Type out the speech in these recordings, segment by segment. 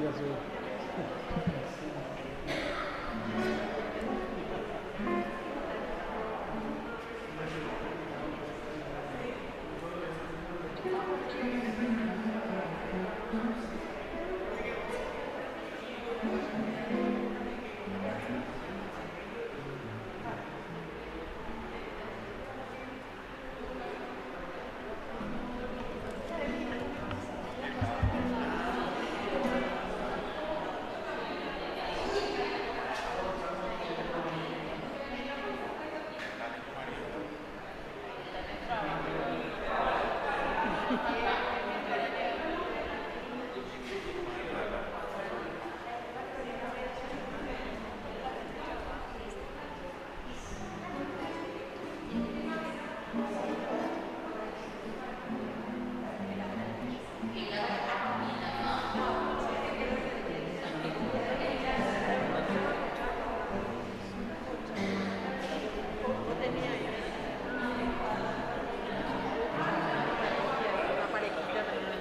azul. Una parejita también.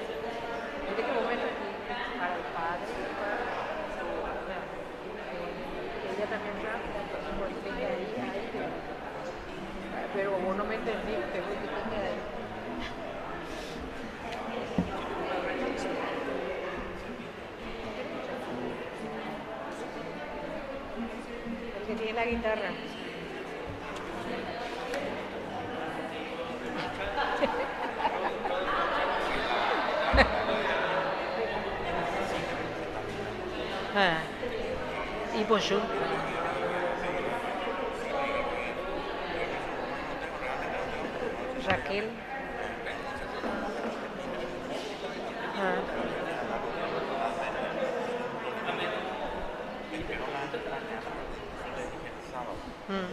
Viste que vos me trajiste para el padre y para ella también rápida, entonces por eso dije ahí, pero vos no me entendiste, vos dijiste que ahí. El que tiene la guitarra. Ah, y bonjour. Raquel. Ah, mm.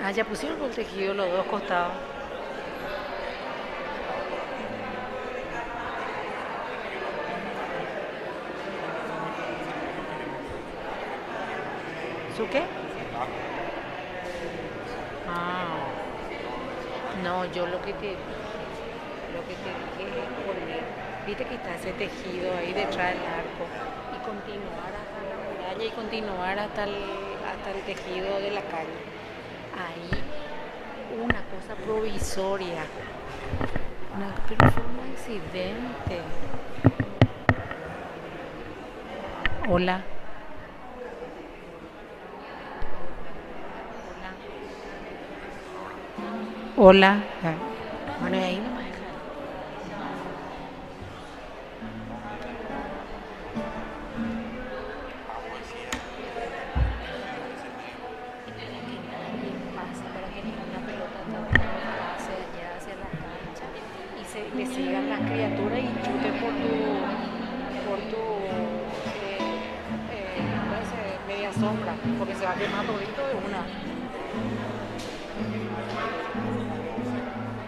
Ah, ya pusieron el tejido los dos costados. ¿Su qué? Ah, no, yo lo que te dije es poner, viste que está ese tejido ahí detrás del arco y continuar hasta la muralla y continuar hasta el tejido de la calle. Ahí una cosa provisoria, pero fue un accidente. Hola, hola, hola. Ah, bueno, y ahí no me dejaron. Para que nadie pase, para que ninguna pelota tampoco pase allá hacia la cancha y le sigan las criaturas y chuten por tu ¿cómo se dice? Media sombra, porque se va a quemar todito de una.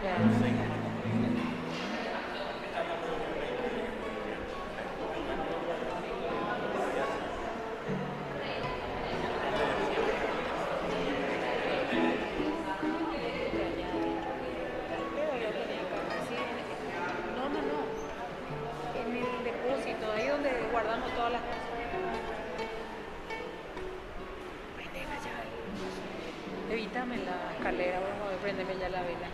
Ya. Dijiste allá adentro pero yo tenía acá, sí, no, no, no, en el depósito, ahí donde guardamos todas las cosas. Prendeme ya evítame la escalera, por favor, prendeme ya la vela.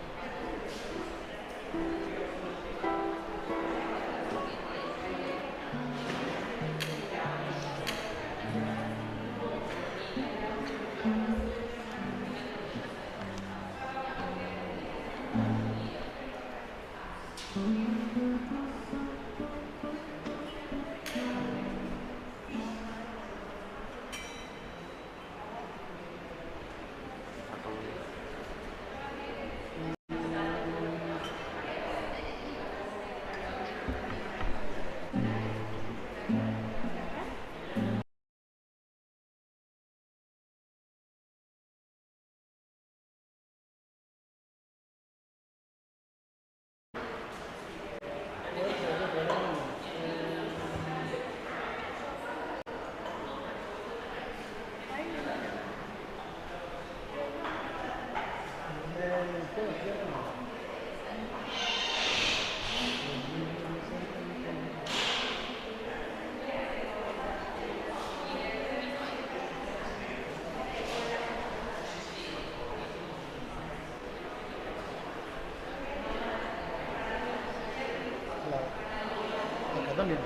Acá también.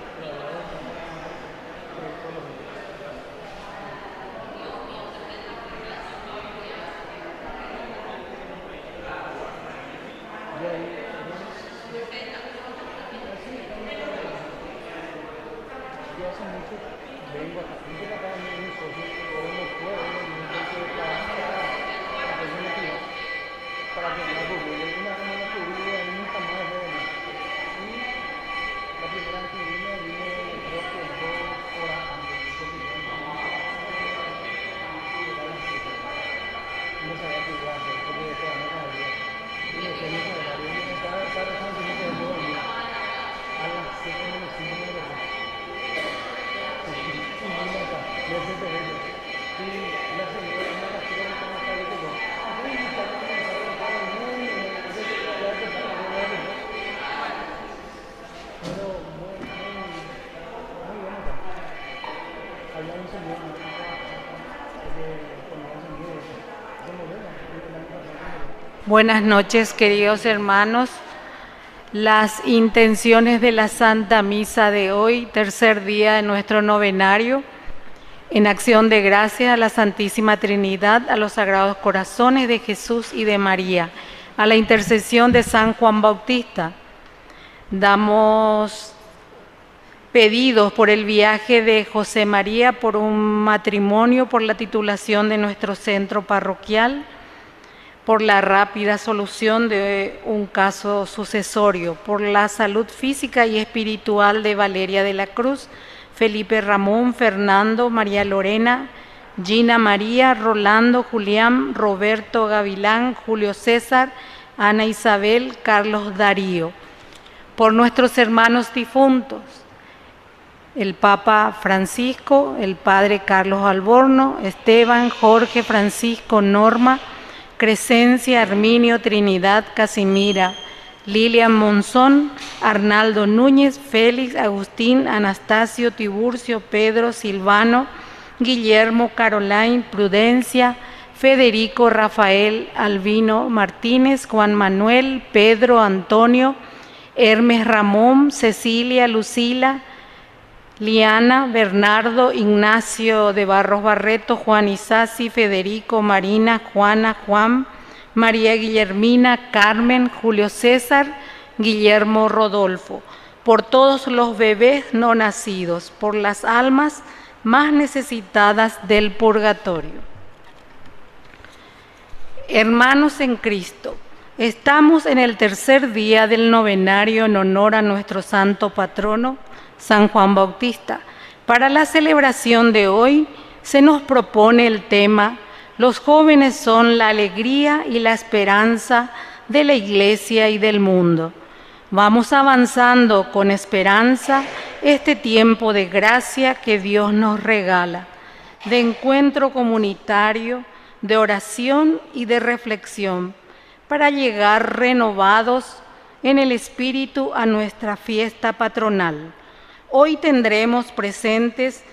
Yo hace mucho vengo acá, antes acá en un socio, pero no puedo, entonces para que me la cubrir. Una vez me la cubrí y nunca más veo más. Y la primera vez que vine creo que 2 horas antes, porque yo no sabía qué iba a hacer, porque todavía no sabía. Y me quedé en el horario y me estaba rezando y me quedé dormido. A las 7 menos 5 me dormí. Y vine acá, me desesperé yo. Y la señora, una de las chicas que estaba acá, dijo, uy, está comenzando a estar muy bien. Entonces, ya empezaron a hablar de eso. Pero muy bueno acá. Había un señor que tomaba sonido. Se murió, el año pasado se murió. Buenas noches, queridos hermanos. Las intenciones de la Santa Misa de hoy, tercer día de nuestro novenario, en acción de gracias a la Santísima Trinidad, a los Sagrados Corazones de Jesús y de María, a la intercesión de San Juan Bautista. Damos pedidos por el viaje de José María, por un matrimonio, por la titulación de nuestro centro parroquial, por la rápida solución de un caso sucesorio, por la salud física y espiritual de Valeria de la Cruz, Felipe Ramón, Fernando, María Lorena, Gina María, Rolando, Julián, Roberto Gavilán, Julio César, Ana Isabel, Carlos Darío. Por nuestros hermanos difuntos, el Papa Francisco, el Padre Carlos Alborno, Esteban, Jorge, Francisco, Norma, Crescencia, Arminio, Trinidad, Casimira, Lilian Monzón, Arnaldo Núñez, Félix, Agustín, Anastasio, Tiburcio, Pedro, Silvano, Guillermo, Caroline, Prudencia, Federico, Rafael, Albino, Martínez, Juan Manuel, Pedro, Antonio, Hermes Ramón, Cecilia, Lucila, Liana, Bernardo, Ignacio de Barros Barreto, Juan Isasi, Federico, Marina, Juana, Juan, María Guillermina, Carmen, Julio César, Guillermo Rodolfo, por todos los bebés no nacidos, por las almas más necesitadas del purgatorio. Hermanos en Cristo, estamos en el tercer día del novenario en honor a nuestro santo patrono, San Juan Bautista. Para la celebración de hoy se nos propone el tema: los jóvenes son la alegría y la esperanza de la Iglesia y del mundo. Vamos avanzando con esperanza este tiempo de gracia que Dios nos regala, de encuentro comunitario, de oración y de reflexión, para llegar renovados en el espíritu a nuestra fiesta patronal. Hoy tendremos presentes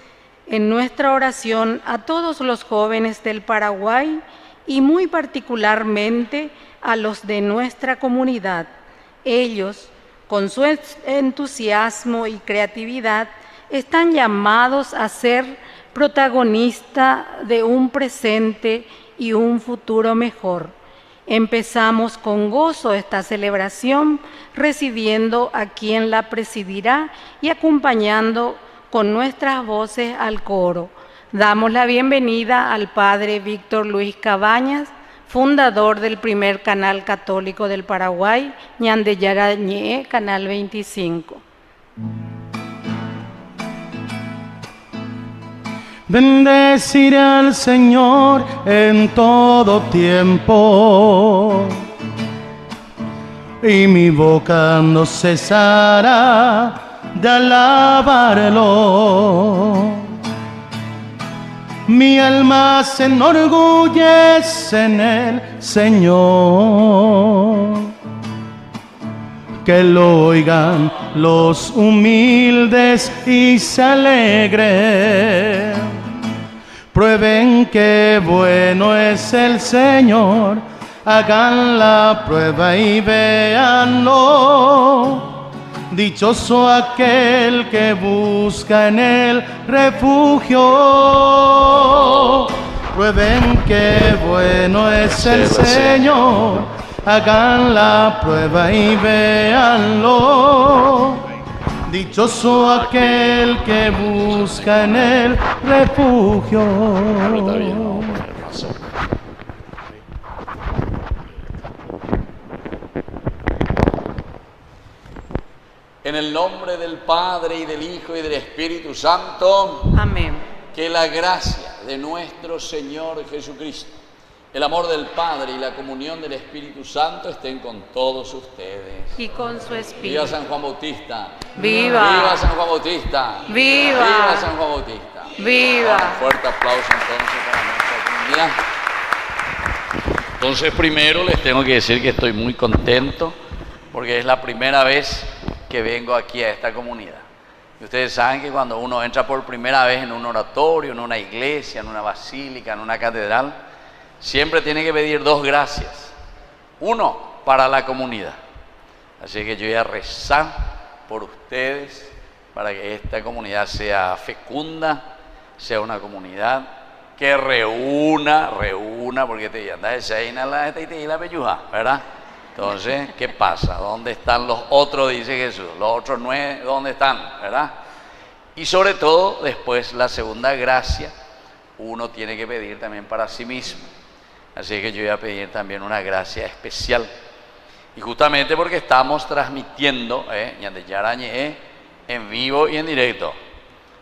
en nuestra oración a todos los jóvenes del Paraguay y muy particularmente a los de nuestra comunidad. Ellos, con su entusiasmo y creatividad, están llamados a ser protagonistas de un presente y un futuro mejor. Empezamos con gozo esta celebración, recibiendo a quien la presidirá y acompañando con nuestras voces al coro. Damos la bienvenida al Padre Víctor Luis Cabañas, fundador del primer canal católico del Paraguay, Ñandeyarañé, Canal 25. Bendeciré al Señor en todo tiempo, y mi boca no cesará de alabarlo. Mi alma se enorgullece en el Señor. Que lo oigan los humildes y se alegren. Prueben que bueno es el Señor. Hagan la prueba y véanlo. Dichoso aquel que busca en él refugio. Prueben que bueno es el Señor. Hagan la prueba y véanlo. Dichoso aquel que busca en él refugio. Está bien, vamos a poner más. En el nombre del Padre y del Hijo y del Espíritu Santo. Amén. Que la gracia de nuestro Señor Jesucristo, el amor del Padre y la comunión del Espíritu Santo estén con todos ustedes. Y con su espíritu. Viva San Juan Bautista. Viva. Viva San Juan Bautista. Viva. Viva San Juan Bautista. Viva. Un fuerte aplauso entonces para nuestra comunidad. Entonces primero les tengo que decir que estoy muy contento porque es la primera vez que vengo aquí a esta comunidad. Y ustedes saben que cuando uno entra por primera vez en un oratorio, en una iglesia, en una basílica, en una catedral, siempre tiene que pedir dos gracias. Uno, para la comunidad. Así que yo voy a rezar por ustedes para que esta comunidad sea fecunda, sea una comunidad que reúna, porque te andas de seina la y la pelluja, ¿verdad? Entonces, ¿qué pasa? ¿Dónde están los otros? Dice Jesús. Los otros 9, ¿dónde están? ¿Verdad? Y sobre todo, después, la segunda gracia, uno tiene que pedir también para sí mismo. Así que yo voy a pedir también una gracia especial. Y justamente porque estamos transmitiendo Ñande Yarañe en vivo y en directo.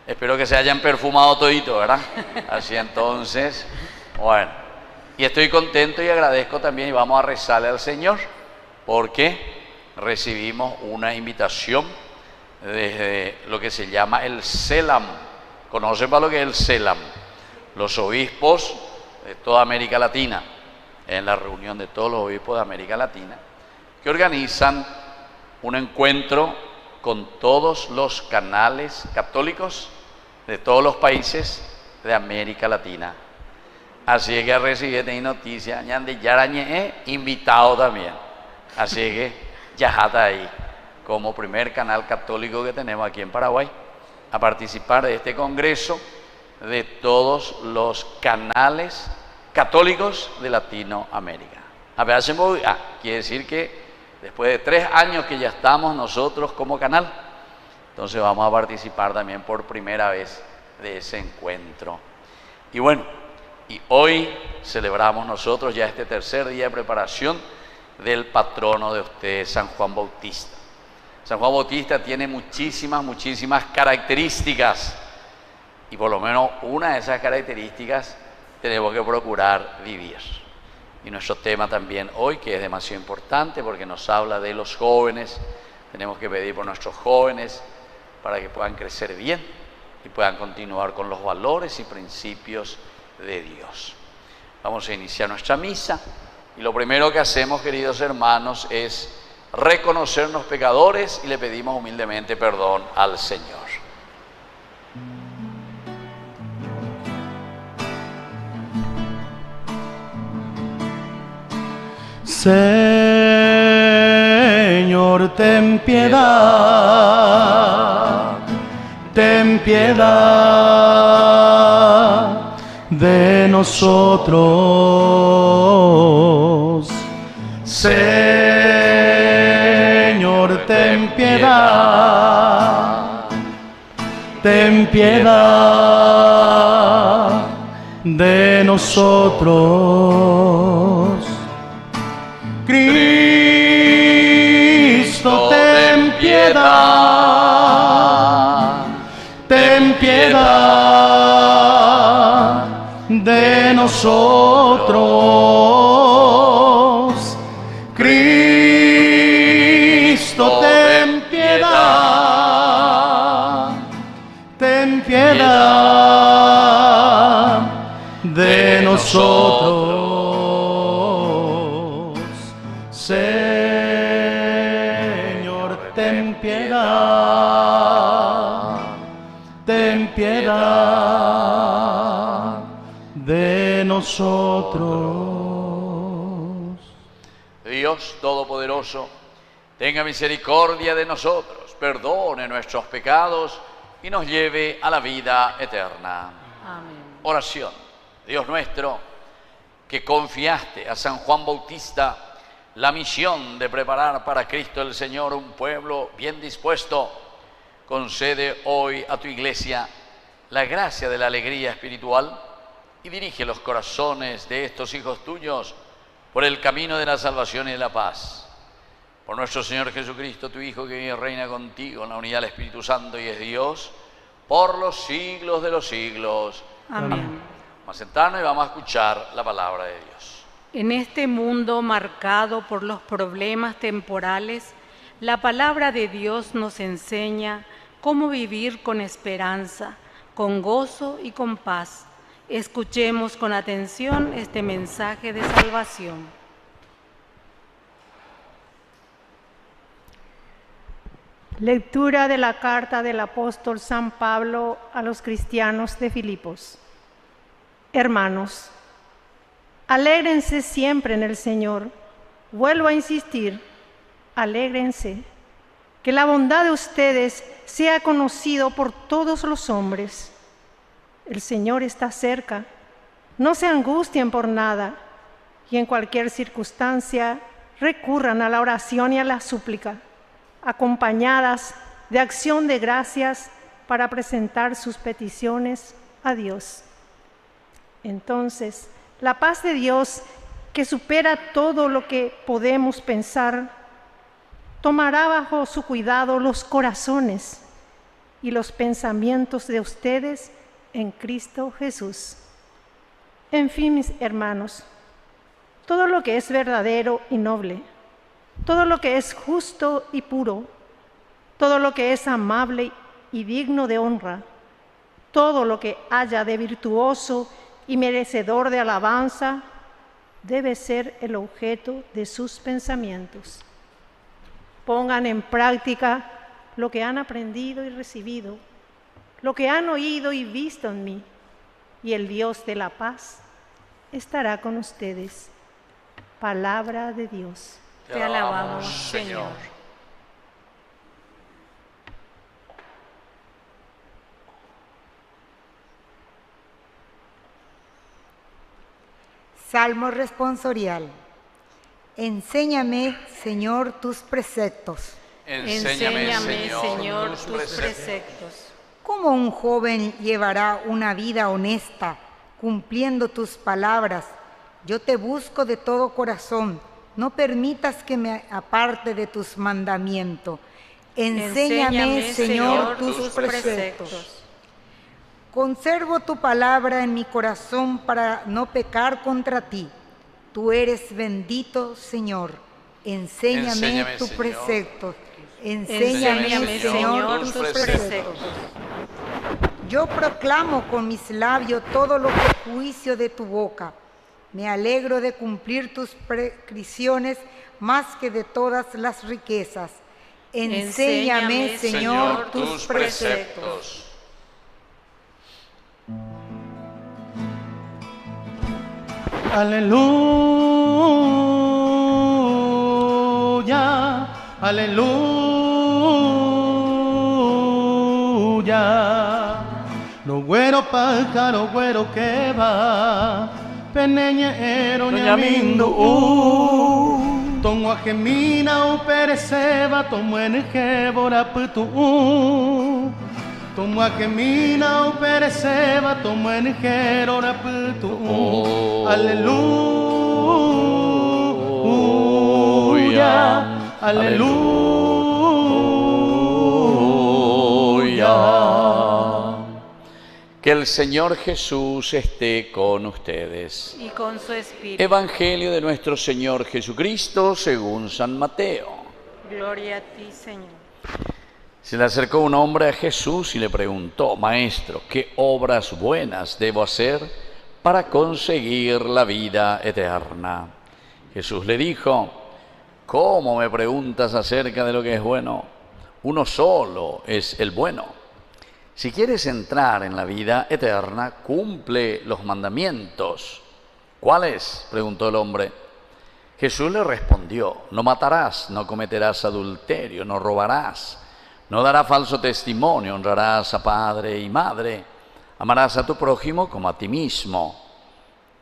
Espero que se hayan perfumado todito, ¿verdad? Así entonces, bueno. Y estoy contento y agradezco también y vamos a rezarle al Señor porque recibimos una invitación desde lo que se llama el CELAM. ¿Conocen para lo que es el CELAM? Los obispos de toda América Latina, en la reunión de todos los obispos de América Latina, que organizan un encuentro con todos los canales católicos de todos los países de América Latina. Así que recibí esta noticia, Ñande Yarañe invitado también. Así que ya está ahí, como primer canal católico que tenemos aquí en Paraguay, a participar de este congreso de todos los canales católicos de Latinoamérica. Quiere decir que después de 3 años que ya estamos nosotros como canal, entonces vamos a participar también por primera vez de ese encuentro. Y bueno, y hoy celebramos nosotros ya este tercer día de preparación del patrono de ustedes, San Juan Bautista. San Juan Bautista tiene muchísimas características y por lo menos una de esas características tenemos que procurar vivir. Y nuestro tema también hoy, que es demasiado importante porque nos habla de los jóvenes, tenemos que pedir por nuestros jóvenes para que puedan crecer bien y puedan continuar con los valores y principios de Dios. Vamos a iniciar nuestra misa y lo primero que hacemos, queridos hermanos, es reconocernos pecadores y le pedimos humildemente perdón al Señor. Señor, ten piedad de nosotros. Señor, ten piedad de nosotros. Cristo, ten piedad de nosotros. Cristo, ten piedad nosotros. Señor, ten piedad, ten piedad de nosotros. Dios Todopoderoso, tenga misericordia de nosotros, perdone nuestros pecados y nos lleve a la vida eterna. Amén. Oración. Dios nuestro, que confiaste a San Juan Bautista la misión de preparar para Cristo el Señor un pueblo bien dispuesto, concede hoy a tu Iglesia la gracia de la alegría espiritual y dirige los corazones de estos hijos tuyos por el camino de la salvación y de la paz. Por nuestro Señor Jesucristo, tu Hijo, que vive y reina contigo en la unidad del Espíritu Santo y es Dios, por los siglos de los siglos. Amén. Vamos a sentarnos y vamos a escuchar la palabra de Dios. En este mundo marcado por los problemas temporales, la palabra de Dios nos enseña cómo vivir con esperanza, con gozo y con paz. Escuchemos con atención este mensaje de salvación. Lectura de la carta del apóstol San Pablo a los cristianos de Filipos. Hermanos, alégrense siempre en el Señor. Vuelvo a insistir, alégrense. Que la bondad de ustedes sea conocido por todos los hombres. El Señor está cerca. No se angustien por nada y en cualquier circunstancia recurran a la oración y a la súplica, acompañadas de acción de gracias para presentar sus peticiones a Dios. Entonces, la paz de Dios, que supera todo lo que podemos pensar, tomará bajo su cuidado los corazones y los pensamientos de ustedes en Cristo Jesús. En fin, mis hermanos, todo lo que es verdadero y noble, todo lo que es justo y puro, todo lo que es amable y digno de honra, todo lo que haya de virtuoso y merecedor de alabanza, debe ser el objeto de sus pensamientos. Pongan en práctica lo que han aprendido y recibido, lo que han oído y visto en mí, y el Dios de la paz estará con ustedes. Palabra de Dios. Te alabamos, Señor. Salmo responsorial. Enséñame, Señor, tus preceptos. Enséñame, Señor, tus preceptos. ¿Cómo un joven llevará una vida honesta, cumpliendo tus palabras? Yo te busco de todo corazón. No permitas que me aparte de tus mandamientos. Enséñame, Señor, tus preceptos. Conservo tu palabra en mi corazón para no pecar contra ti. Tú eres bendito, Señor. Enséñame tus preceptos. Enséñame, Señor, tus preceptos. Yo proclamo con mis labios todo lo que es juicio de tu boca. Me alegro de cumplir tus prescripciones más que de todas las riquezas. Enséñame, Señor, tus preceptos. Aleluya, aleluya. Lo güero pájaro, güero que va, peneñero ñamindu, tomo a gemina o pereceba, tomo en jebora putu. Tomo a gemina o pereceba, tomo en jebora putu. Aleluya, aleluya. Que el Señor Jesús esté con ustedes. Y con su espíritu. Evangelio de nuestro Señor Jesucristo según San Mateo. Gloria a ti, Señor. Se le acercó un hombre a Jesús y le preguntó: Maestro, ¿qué obras buenas debo hacer para conseguir la vida eterna. Jesús le dijo: ¿cómo me preguntas acerca de lo que es bueno? Uno solo es el bueno. Si quieres entrar en la vida eterna, cumple los mandamientos. ¿Cuáles?, preguntó el hombre. Jesús le respondió: no matarás, no cometerás adulterio, no robarás, no darás falso testimonio, honrarás a padre y madre, amarás a tu prójimo como a ti mismo.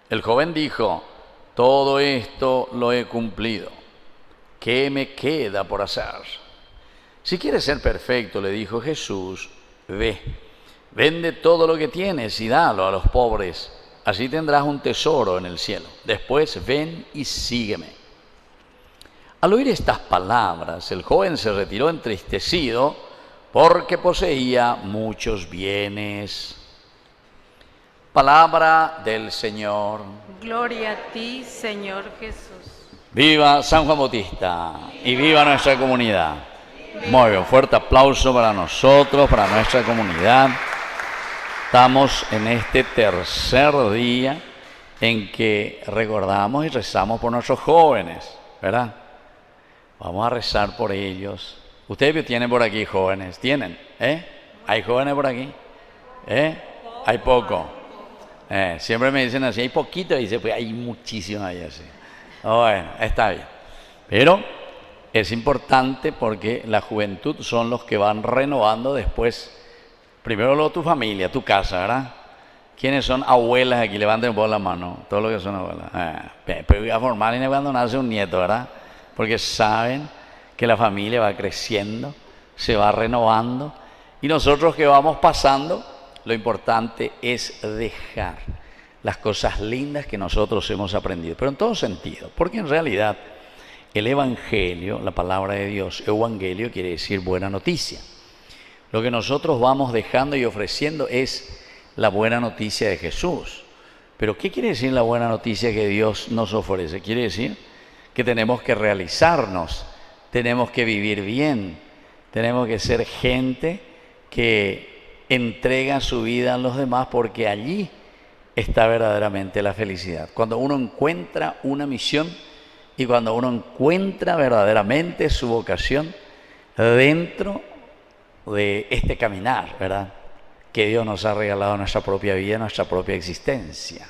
El joven dijo: todo esto lo he cumplido. ¿Qué me queda por hacer? Si quieres ser perfecto, le dijo Jesús, ve, vende todo lo que tienes y dalo a los pobres. Así tendrás un tesoro en el cielo. Después ven y sígueme. Al oír estas palabras, el joven se retiró entristecido porque poseía muchos bienes. Palabra del Señor. Gloria a ti, Señor Jesús. Viva San Juan Bautista y viva nuestra comunidad. Muy bien, fuerte aplauso para nosotros, para nuestra comunidad. Estamos en este tercer día en que recordamos y rezamos por nuestros jóvenes, ¿verdad? Vamos a rezar por ellos. Ustedes tienen por aquí jóvenes, ¿tienen? ¿Hay jóvenes por aquí? Hay poco. Siempre me dicen así, hay poquito, y dice, pues hay muchísimo ahí así. Bueno, está bien. Pero es importante porque la juventud son los que van renovando después. Primero luego tu familia, tu casa, ¿verdad? ¿Quiénes son abuelas aquí? Levanten por la mano, todos los que son abuelas. Pero voy a formar y cuando nace un nieto, ¿verdad? Porque saben que la familia va creciendo, se va renovando. Y nosotros que vamos pasando, lo importante es dejar las cosas lindas que nosotros hemos aprendido, pero en todo sentido, porque en realidad el Evangelio, la palabra de Dios, Evangelio quiere decir buena noticia. Lo que nosotros vamos dejando y ofreciendo es la buena noticia de Jesús. Pero ¿qué quiere decir la buena noticia que Dios nos ofrece? Quiere decir que tenemos que realizarnos, tenemos que vivir bien, tenemos que ser gente que entrega su vida a los demás, porque allí está verdaderamente la felicidad. Cuando uno encuentra una misión y cuando uno encuentra verdaderamente su vocación dentro de este caminar, ¿verdad?, que Dios nos ha regalado en nuestra propia vida, nuestra propia existencia.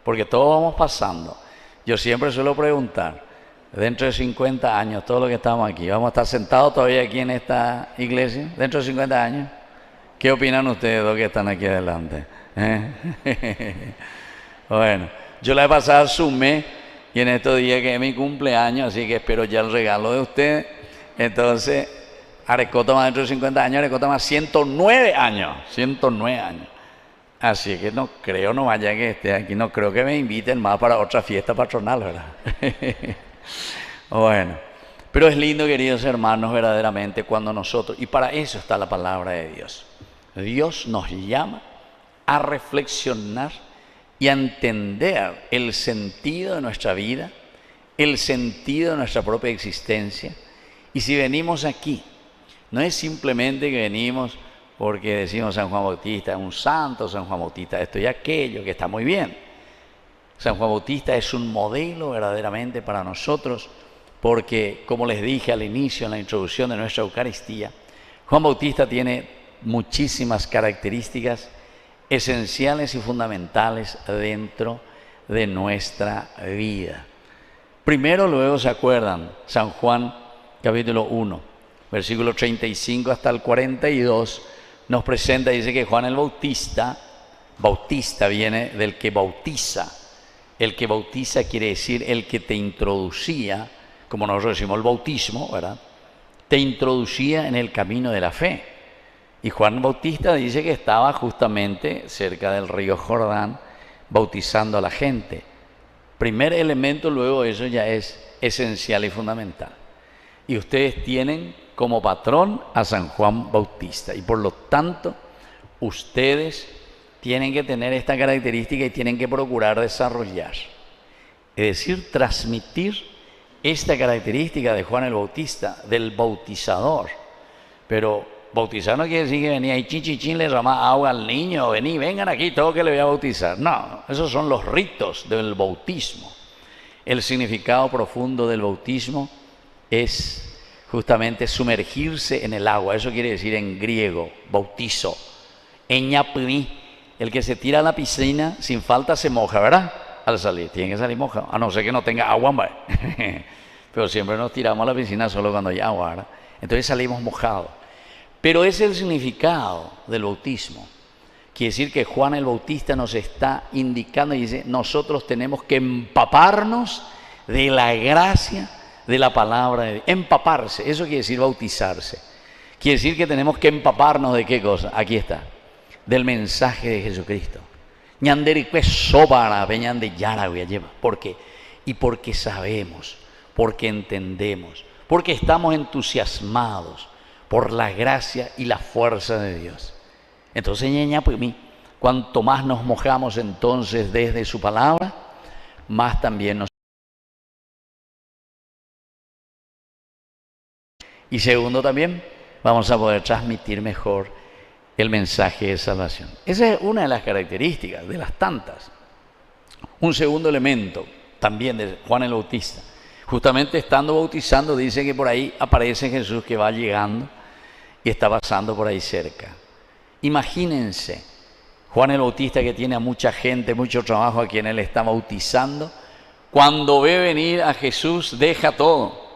Porque todos vamos pasando. Yo siempre suelo preguntar, dentro de 50 años, todos los que estamos aquí, ¿vamos a estar sentados todavía aquí en esta iglesia? Dentro de 50 años. ¿Qué opinan ustedes dos que están aquí adelante? Bueno, yo la he pasado sumé y en estos días que es mi cumpleaños, así que espero ya el regalo de ustedes. Entonces, Arecota más dentro de 50 años, Arecota más 109 años, 109 años. Así que no creo, no vaya que esté aquí, no creo que me inviten más para otra fiesta patronal, ¿verdad? Bueno, pero es lindo, queridos hermanos, verdaderamente cuando nosotros, y para eso está la palabra de Dios. Dios nos llama a reflexionar y a entender el sentido de nuestra vida, el sentido de nuestra propia existencia. Y si venimos aquí, no es simplemente que venimos porque decimos San Juan Bautista es un santo, San Juan Bautista esto y aquello, que está muy bien. San Juan Bautista es un modelo verdaderamente para nosotros, porque como les dije al inicio en la introducción de nuestra Eucaristía, Juan Bautista tiene muchísimas características esenciales y fundamentales dentro de nuestra vida. Primero, luego se acuerdan, San Juan capítulo 1, versículo 35 hasta el 42, nos presenta, dice que Juan el Bautista, Bautista viene del que bautiza. El que bautiza quiere decir el que te introducía, como nosotros decimos el bautismo, ¿verdad? Te introducía en el camino de la fe. Y Juan Bautista dice que estaba justamente cerca del río Jordán bautizando a la gente. Primer elemento, luego eso ya es esencial y fundamental. Y ustedes tienen como patrón a San Juan Bautista. Y por lo tanto, ustedes tienen que tener esta característica y tienen que procurar desarrollar. Es decir, transmitir esta característica de Juan el Bautista, del bautizador. Pero bautizar no quiere decir que venía y chin, le derramaba agua al niño, vengan aquí, todo que le voy a bautizar. No, esos son los ritos del bautismo. El significado profundo del bautismo es justamente sumergirse en el agua. Eso quiere decir en griego, bautizo. Eñapri, el que se tira a la piscina sin falta se moja, ¿verdad? Al salir, tiene que salir mojado, a no ser que no tenga agua, pero siempre nos tiramos a la piscina solo cuando hay agua, ¿verdad? Entonces salimos mojados. Pero ese es el significado del bautismo. Quiere decir que Juan el Bautista nos está indicando y dice, nosotros tenemos que empaparnos de la gracia de la palabra de Dios. Empaparse, eso quiere decir bautizarse. Quiere decir que tenemos que empaparnos de qué cosa, aquí está, del mensaje de Jesucristo. ¿Por qué? Y porque sabemos, porque entendemos, porque estamos entusiasmados por la gracia y la fuerza de Dios. Entonces, cuanto más nos mojamos entonces desde su palabra, más también nos... Y segundo también, vamos a poder transmitir mejor el mensaje de salvación. Esa es una de las características, de las tantas. Un segundo elemento también de Juan el Bautista. Justamente estando bautizando, dice que por ahí aparece Jesús que va llegando y está pasando por ahí cerca. Imagínense, Juan el Bautista, que tiene a mucha gente, mucho trabajo, a quien él está bautizando, cuando ve venir a Jesús, deja todo.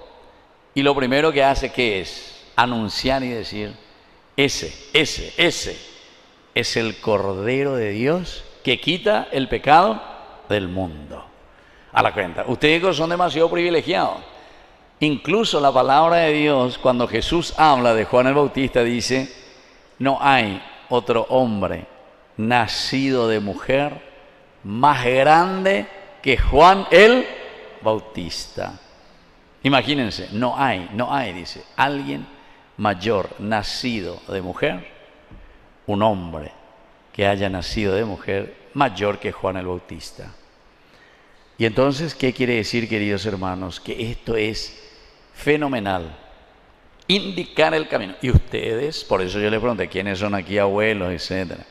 Y lo primero que hace, ¿qué es? Anunciar y decir, ese es el Cordero de Dios que quita el pecado del mundo. A la cuenta, ustedes son demasiado privilegiados. Incluso la palabra de Dios, cuando Jesús habla de Juan el Bautista, dice, no hay otro hombre nacido de mujer más grande que Juan el Bautista. Imagínense, no hay, dice, alguien mayor nacido de mujer, un hombre que haya nacido de mujer mayor que Juan el Bautista. Y entonces, ¿qué quiere decir, queridos hermanos? Que esto es fenomenal. Indicar el camino. Y ustedes, por eso yo les pregunté quiénes son aquí abuelos, etcétera.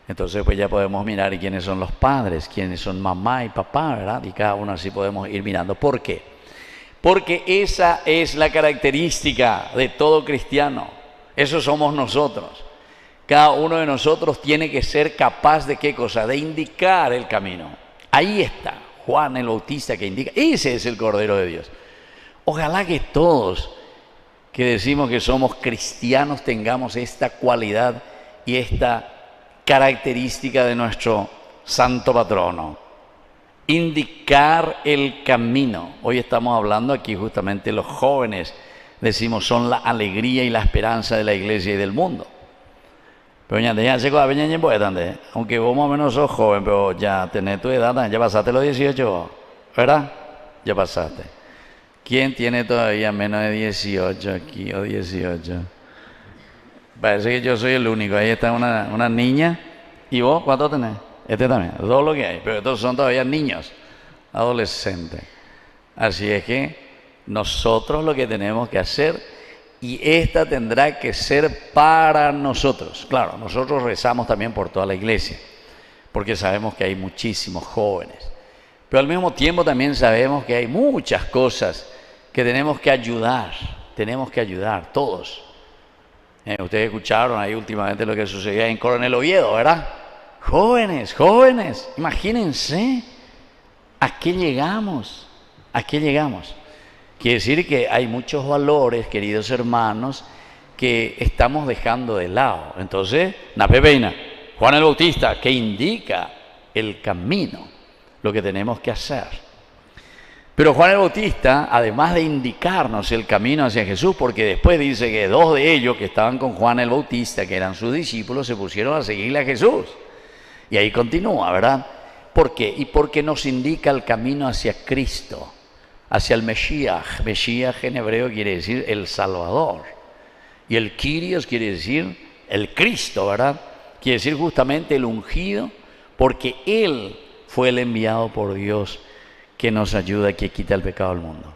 Entonces pues ya podemos mirar y quiénes son los padres, quiénes son mamá y papá, ¿verdad? Y cada uno así podemos ir mirando. ¿Por qué? Porque esa es la característica de todo cristiano. Eso somos nosotros. Cada uno de nosotros tiene que ser capaz de ¿qué cosa? De indicar el camino. Ahí está Juan el Bautista que indica. Ese es el Cordero de Dios. Ojalá que todos que decimos que somos cristianos tengamos esta cualidad y esta característica de nuestro santo patrono. Indicar el camino. Hoy estamos hablando aquí justamente los jóvenes, decimos, son la alegría y la esperanza de la iglesia y del mundo. Pero aunque vos más o menos sos joven, pero ya tenés tu edad, ya pasaste los 18, ¿verdad? Ya pasaste. ¿Quién tiene todavía menos de 18 aquí o 18? Parece que yo soy el único. Ahí está una niña. ¿Y vos cuánto tenés? Este también. Todo lo que hay. Pero estos son todavía niños, adolescentes. Así es que nosotros lo que tenemos que hacer, y esta tendrá que ser para nosotros. Claro, nosotros rezamos también por toda la iglesia, porque sabemos que hay muchísimos jóvenes. Pero al mismo tiempo también sabemos que hay muchas cosas que tenemos que ayudar todos. Ustedes escucharon ahí últimamente lo que sucedía en Coronel Oviedo, ¿verdad? Jóvenes, imagínense, ¿a qué llegamos? Quiere decir que hay muchos valores, queridos hermanos, que estamos dejando de lado. Entonces, Napepeina, Juan el Bautista, que indica el camino, lo que tenemos que hacer. Pero Juan el Bautista, además de indicarnos el camino hacia Jesús, porque después dice que 2 de ellos que estaban con Juan el Bautista, que eran sus discípulos, se pusieron a seguirle a Jesús. Y ahí continúa, ¿verdad? ¿Por qué? Y porque nos indica el camino hacia Cristo, hacia el Mesías. Mesías en hebreo quiere decir el Salvador. Y el Kyrios quiere decir el Cristo, ¿verdad? Quiere decir justamente el ungido, porque Él fue el enviado por Dios que nos ayuda, que quita el pecado del mundo.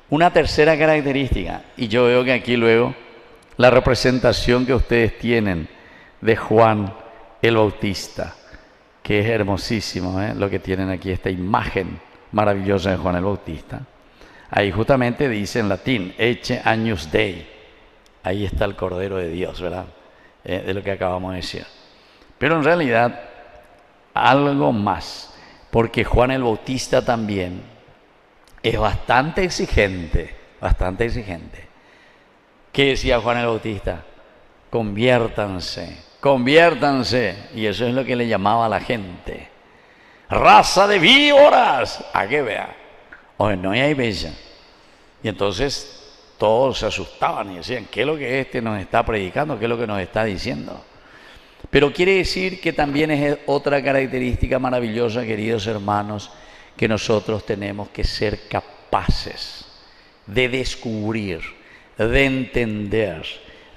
Una tercera característica, y yo veo que aquí luego la representación que ustedes tienen de Juan el Bautista, que es hermosísimo, lo que tienen aquí, esta imagen maravillosa de Juan el Bautista. Ahí justamente dice en latín, Ecce Agnus Dei, ahí está el Cordero de Dios, ¿verdad? De lo que acabamos de decir. Pero en realidad, algo más, porque Juan el Bautista también es bastante exigente, bastante exigente. ¿Qué decía Juan el Bautista? Conviértanse, conviértanse. Y eso es lo que le llamaba a la gente. Raza de víboras, a que vea. Oye, no hay bella. Y entonces todos se asustaban y decían, ¿qué es lo que este nos está predicando? ¿Qué es lo que nos está diciendo? Pero quiere decir que también es otra característica maravillosa, queridos hermanos, que nosotros tenemos que ser capaces de descubrir, de entender,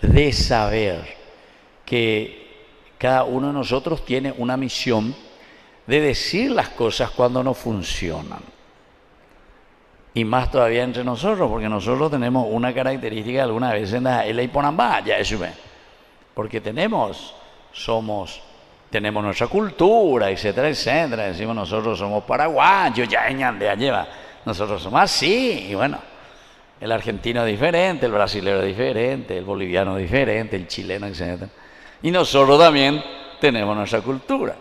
de saber que cada uno de nosotros tiene una misión de decir las cosas cuando no funcionan. Y más todavía entre nosotros, porque nosotros tenemos una característica alguna vez en la ya eso ve. Porque tenemos nuestra cultura, etcétera, etcétera. Decimos nosotros somos paraguayos, ya lleva. Nosotros somos así, y bueno, el argentino es diferente, el brasileño es diferente, el boliviano es diferente, el chileno, etcétera. Y nosotros también tenemos nuestra cultura.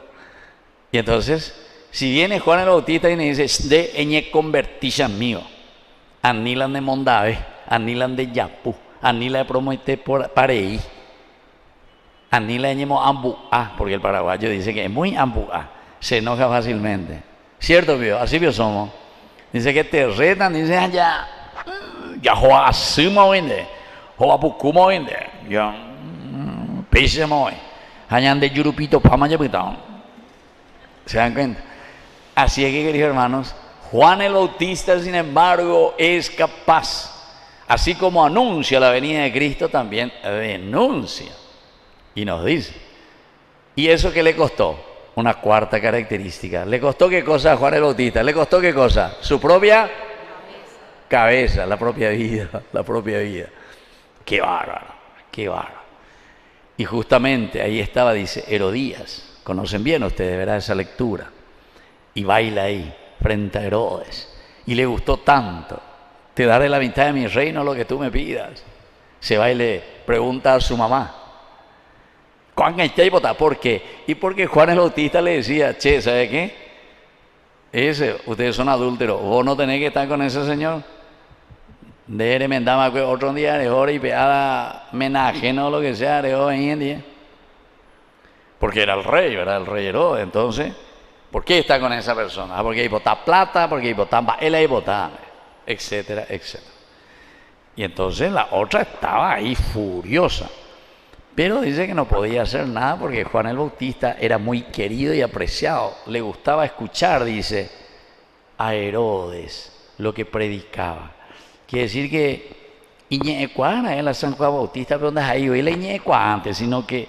Y entonces, si viene Juan el Bautista y me dice, de eñe convertillas mío, anilan de Mondave, anilan de Yapú, anila de Promoite Pareí, anila de ñemo ambuá, porque el paraguayo dice que es muy ambuá, se enoja fácilmente. ¿Cierto, vio? Así vio somos. Dice que te retan, dice allá, ya joa así me vende, joa pucú me vende, ya pese me voy, allá de Yurupito, pama ya pitón. ¿Se dan cuenta? Así es que, queridos hermanos, Juan el Bautista, sin embargo, es capaz, así como anuncia la venida de Cristo, también denuncia. Y nos dice. ¿Y eso qué le costó? Una cuarta característica. ¿Le costó qué cosa a Juan el Bautista? ¿Le costó qué cosa? Su propia cabeza, la propia vida, la propia vida. Qué bárbaro, qué bárbaro. Y justamente ahí estaba, dice, Herodías. Conocen bien ustedes, ¿verdad? Esa lectura. Y baila ahí, frente a Herodes. Y le gustó tanto. Te daré la mitad de mi reino, lo que tú me pidas. Se va y le pregunta a su mamá. ¿Por qué? Y porque Juan el Bautista le decía, che, ¿sabe qué? Ustedes son adúlteros, vos no tenés que estar con ese señor. De remendama otro día, de hora y peada, menaje, no lo que sea, de hoy en día. Porque era el rey, ¿verdad? El rey Herodes. Entonces, ¿por qué está con esa persona? Porque hay botar plata, porque hay botar, él hay botar, etcétera, etcétera. Y entonces la otra estaba ahí furiosa. Pero dice que no podía hacer nada porque Juan el Bautista era muy querido y apreciado. Le gustaba escuchar, dice, a Herodes lo que predicaba. Quiere decir que Iñecuana es la San Juan Bautista, pero no es ahí, él Iñecua antes, sino que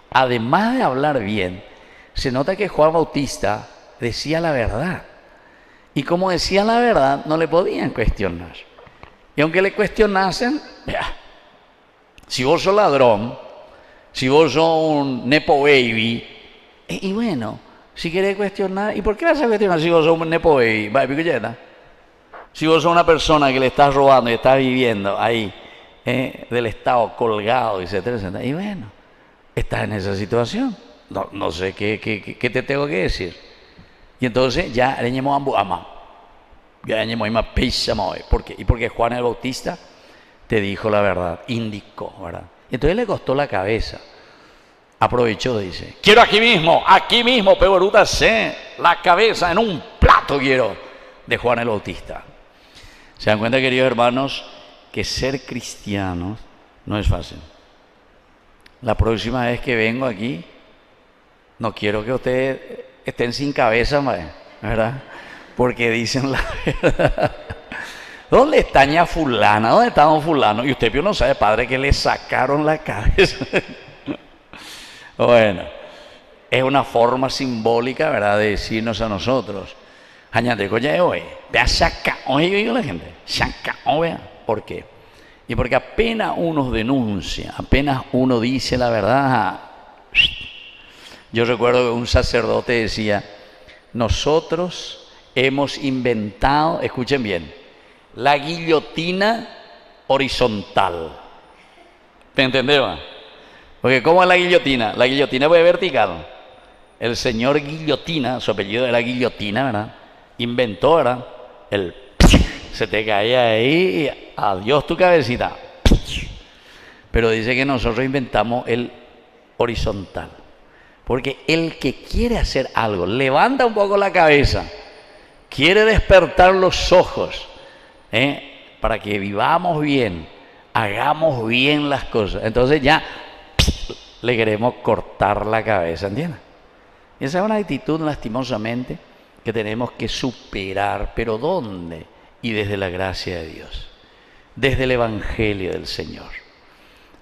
además de hablar bien, se nota que Juan Bautista decía la verdad. Y como decía la verdad, no le podían cuestionar. Y aunque le cuestionasen, vea, si vos sos ladrón, si vos sos un nepo baby, y bueno, si querés cuestionar, ¿y por qué vas a cuestionar si vos sos un nepo baby? Si vos sos una persona que le estás robando y estás viviendo ahí, del Estado colgado, etcétera, etcétera, y bueno, estás en esa situación. No sé qué te tengo que decir. Y entonces ya le llamó ama. Ya le llamó ¿Por qué? Y porque Juan el Bautista te dijo la verdad, indicó, ¿verdad? Entonces le costó la cabeza. Aprovechó, dice, quiero aquí mismo, pegoruta, la cabeza en un plato quiero de Juan el Bautista. ¿Se dan cuenta, queridos hermanos, que ser cristianos no es fácil? La próxima vez que vengo aquí, no quiero que ustedes estén sin cabeza, ¿verdad? Porque dicen la verdad. ¿Dónde está ña fulana? ¿Dónde está don fulano? Y usted no sabe, padre, que le sacaron la cabeza. Bueno, es una forma simbólica, ¿verdad?, de decirnos a nosotros. Añade, coña, vea, saca, oye, la gente, saca, vea. ¿Por qué? Y porque apenas uno denuncia, apenas uno dice la verdad. Yo recuerdo que un sacerdote decía, nosotros hemos inventado, escuchen bien, la guillotina horizontal. ¿Te entendieron? Porque ¿cómo es la guillotina? La guillotina fue vertical. El señor Guillotina, su apellido era Guillotina, ¿verdad? Inventó, ¿verdad? Se te caía ahí y adiós tu cabecita. Pero dice que nosotros inventamos el horizontal. Porque el que quiere hacer algo, levanta un poco la cabeza, quiere despertar los ojos, para que vivamos bien, hagamos bien las cosas. Entonces ya le queremos cortar la cabeza, ¿entiendes? Y esa es una actitud, lastimosamente, que tenemos que superar. ¿Pero dónde? Y desde la gracia de Dios, desde el Evangelio del Señor.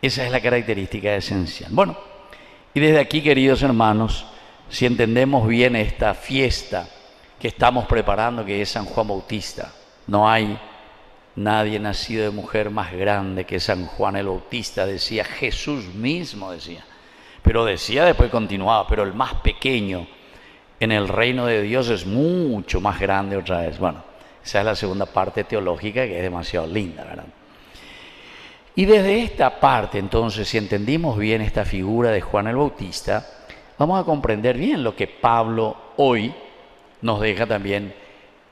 Esa es la característica esencial. Bueno, y desde aquí, queridos hermanos, si entendemos bien esta fiesta que estamos preparando, que es San Juan Bautista, no hay nadie nacido de mujer más grande que San Juan el Bautista, decía Jesús mismo, decía. Pero decía, después continuaba, pero el más pequeño en el reino de Dios es mucho más grande otra vez. Bueno, esa es la segunda parte teológica que es demasiado linda, ¿verdad? Y desde esta parte, entonces, si entendimos bien esta figura de Juan el Bautista, vamos a comprender bien lo que Pablo hoy nos deja también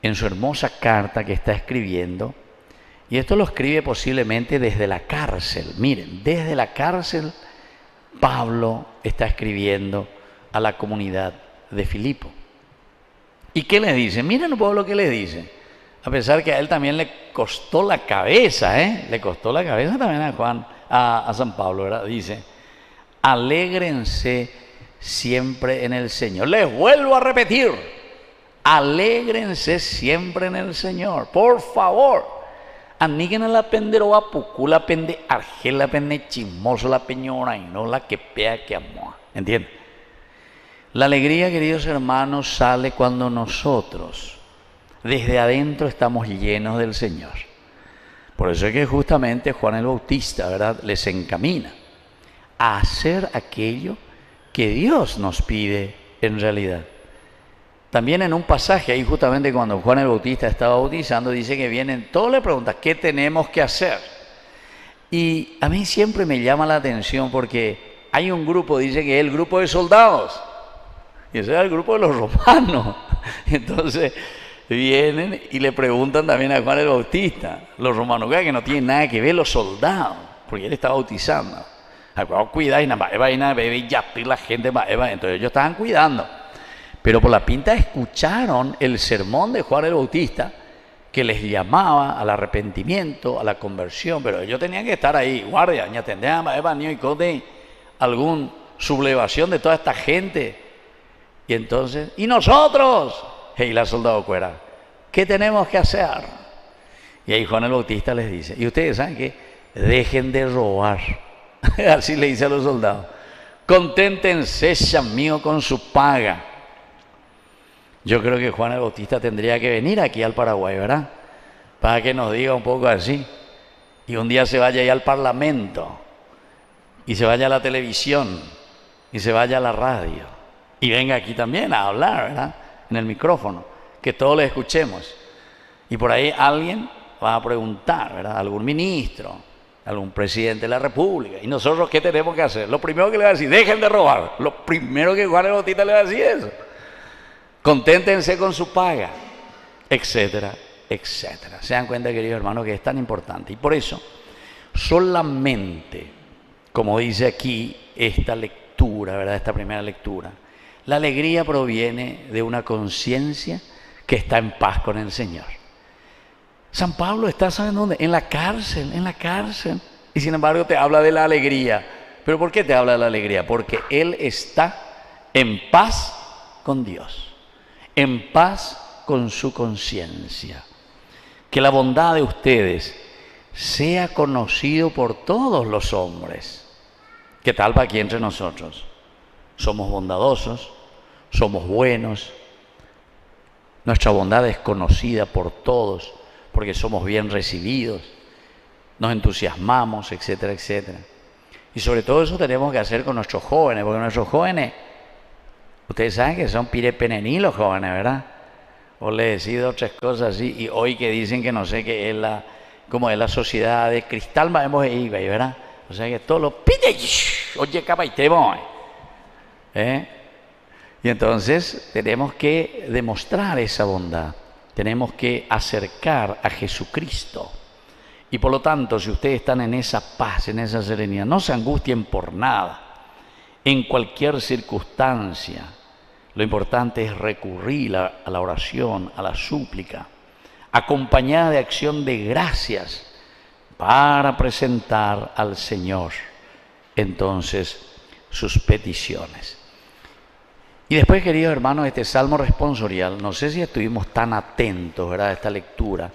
en su hermosa carta que está escribiendo. Y esto lo escribe posiblemente desde la cárcel. Miren, desde la cárcel Pablo está escribiendo a la comunidad de Filipo. ¿Y qué les dice? Miren un poco lo que les dice. A pesar que a él también le costó la cabeza, le costó la cabeza también a Juan, a San Pablo, ¿verdad? Dice, alégrense siempre en el Señor. Les vuelvo a repetir, alégrense siempre en el Señor, por favor. Aníguen la penderoa pucula pende argela pende chismoso la peñora y no la que pea que amó. ¿Entienden? La alegría, queridos hermanos, sale cuando nosotros desde adentro estamos llenos del Señor. Por eso es que justamente Juan el Bautista, ¿verdad?, les encamina a hacer aquello que Dios nos pide en realidad. También en un pasaje, ahí justamente cuando Juan el Bautista estaba bautizando, dice que vienen, todos le preguntan, ¿qué tenemos que hacer? Y a mí siempre me llama la atención porque hay un grupo, dice que es el grupo de soldados, y ese era el grupo de los romanos. Entonces vienen y le preguntan también a Juan el Bautista, los romanos, que no tienen nada que ver los soldados, porque él está bautizando. Cuidado, la gente, entonces ellos estaban cuidando. Pero por la pinta escucharon el sermón de Juan el Bautista que les llamaba al arrepentimiento, a la conversión, pero ellos tenían que estar ahí, guardia, ya tendrían alguna sublevación de toda esta gente. Y entonces, ¿y nosotros? Y la soldado cuera, ¿qué tenemos que hacer? Y ahí Juan el Bautista les dice, y ustedes saben que dejen de robar. Así le dice a los soldados, conténtense, mío, con su paga. Yo creo que Juan el Bautista tendría que venir aquí al Paraguay, ¿verdad? Para que nos diga un poco así. Y un día se vaya ahí al Parlamento, y se vaya a la televisión, y se vaya a la radio, y venga aquí también a hablar, ¿verdad?, en el micrófono, que todos le escuchemos. Y por ahí alguien va a preguntar, ¿verdad?, algún ministro, algún presidente de la República. ¿Y nosotros qué tenemos que hacer? Lo primero que le va a decir, dejen de robar. Lo primero que Juan el Bautista le va a decir es eso. Conténtense con su paga, etcétera, etcétera. Se dan cuenta, queridos hermanos, que es tan importante. Y por eso, solamente, como dice aquí esta lectura, ¿verdad?, esta primera lectura, la alegría proviene de una conciencia que está en paz con el Señor. San Pablo está, ¿saben dónde? En la cárcel, en la cárcel. Y sin embargo te habla de la alegría. ¿Pero por qué te habla de la alegría? Porque él está en paz con Dios, en paz con su conciencia. Que la bondad de ustedes sea conocido por todos los hombres. ¿Qué tal para aquí entre nosotros? Somos bondadosos, somos buenos. Nuestra bondad es conocida por todos porque somos bien recibidos. nos entusiasmamos, etcétera, etcétera. Y sobre todo eso tenemos que hacer con nuestros jóvenes, porque nuestros jóvenes, ustedes saben que son pirepenení los jóvenes, ¿verdad? O le he decido otras cosas así, y hoy que dicen que no sé qué es como es la sociedad de cristal, vamos a ir, ¿verdad? O sea que todos los pide, oye, capa y temo, Y entonces tenemos que demostrar esa bondad, tenemos que acercar a Jesucristo. Y por lo tanto, si ustedes están en esa paz, en esa serenidad, no se angustien por nada, en cualquier circunstancia. Lo importante es recurrir a la oración, a la súplica, acompañada de acción de gracias para presentar al Señor entonces sus peticiones. Y después, queridos hermanos, este salmo responsorial, no sé si estuvimos tan atentos, ¿verdad?, a esta lectura,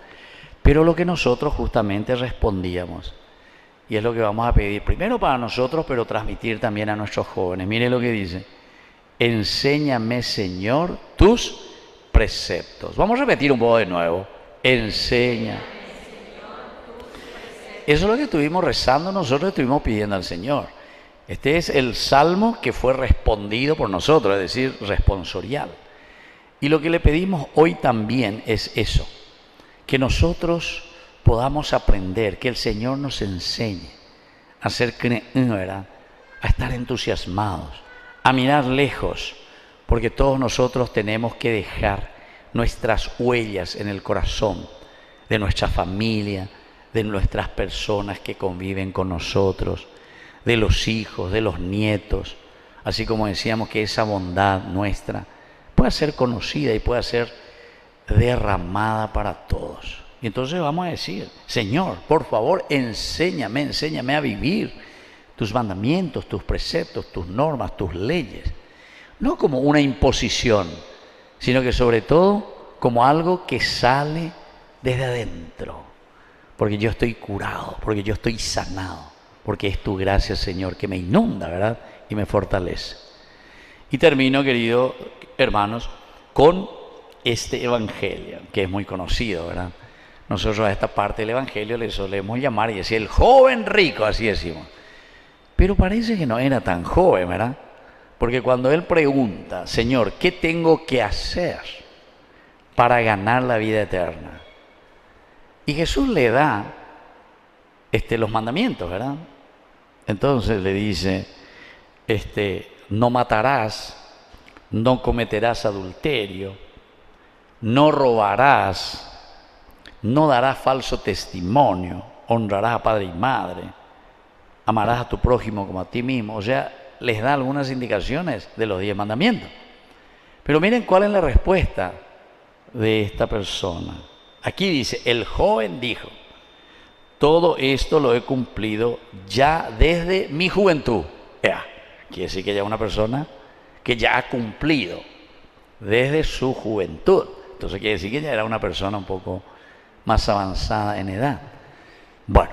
pero lo que nosotros justamente respondíamos, y es lo que vamos a pedir primero para nosotros, pero transmitir también a nuestros jóvenes. Mire lo que dice: enséñame, Señor, tus preceptos. Vamos a repetir un poco de nuevo. Enseña. Eso es lo que estuvimos rezando, nosotros estuvimos pidiendo al Señor. Este es el salmo que fue respondido por nosotros, es decir, responsorial. Y lo que le pedimos hoy también es eso, que nosotros podamos aprender, que el Señor nos enseñe a ser ¿verdad?, a estar entusiasmados, a mirar lejos, porque todos nosotros tenemos que dejar nuestras huellas en el corazón de nuestra familia, de nuestras personas que conviven con nosotros, de los hijos, de los nietos, así como decíamos, que esa bondad nuestra pueda ser conocida y pueda ser derramada para todos. Y entonces vamos a decir: Señor, por favor, enséñame a vivir tus mandamientos, tus preceptos, tus normas, tus leyes, no como una imposición, sino que sobre todo como algo que sale desde adentro, porque yo estoy curado, porque yo estoy sanado, porque es tu gracia, Señor, que me inunda, ¿verdad?, y me fortalece. Y termino, queridos hermanos, con este evangelio, que es muy conocido, ¿verdad? Nosotros a esta parte del evangelio le solemos llamar y decir el joven rico, así decimos. Pero parece que no era tan joven, ¿verdad? Porque cuando él pregunta: Señor, ¿qué tengo que hacer para ganar la vida eterna? Y Jesús le da los mandamientos, ¿verdad? Entonces le dice: no matarás, no cometerás adulterio, no robarás, no darás falso testimonio, honrarás a padre y madre, amarás a tu prójimo como a ti mismo. O sea, les da algunas indicaciones de los 10 mandamientos. Pero miren cuál es la respuesta de esta persona. Aquí dice: el joven dijo: todo esto lo he cumplido ya desde mi juventud. Quiere decir que ya es una persona que ya ha cumplido desde su juventud. Entonces quiere decir que ya era una persona un poco más avanzada en edad. Bueno,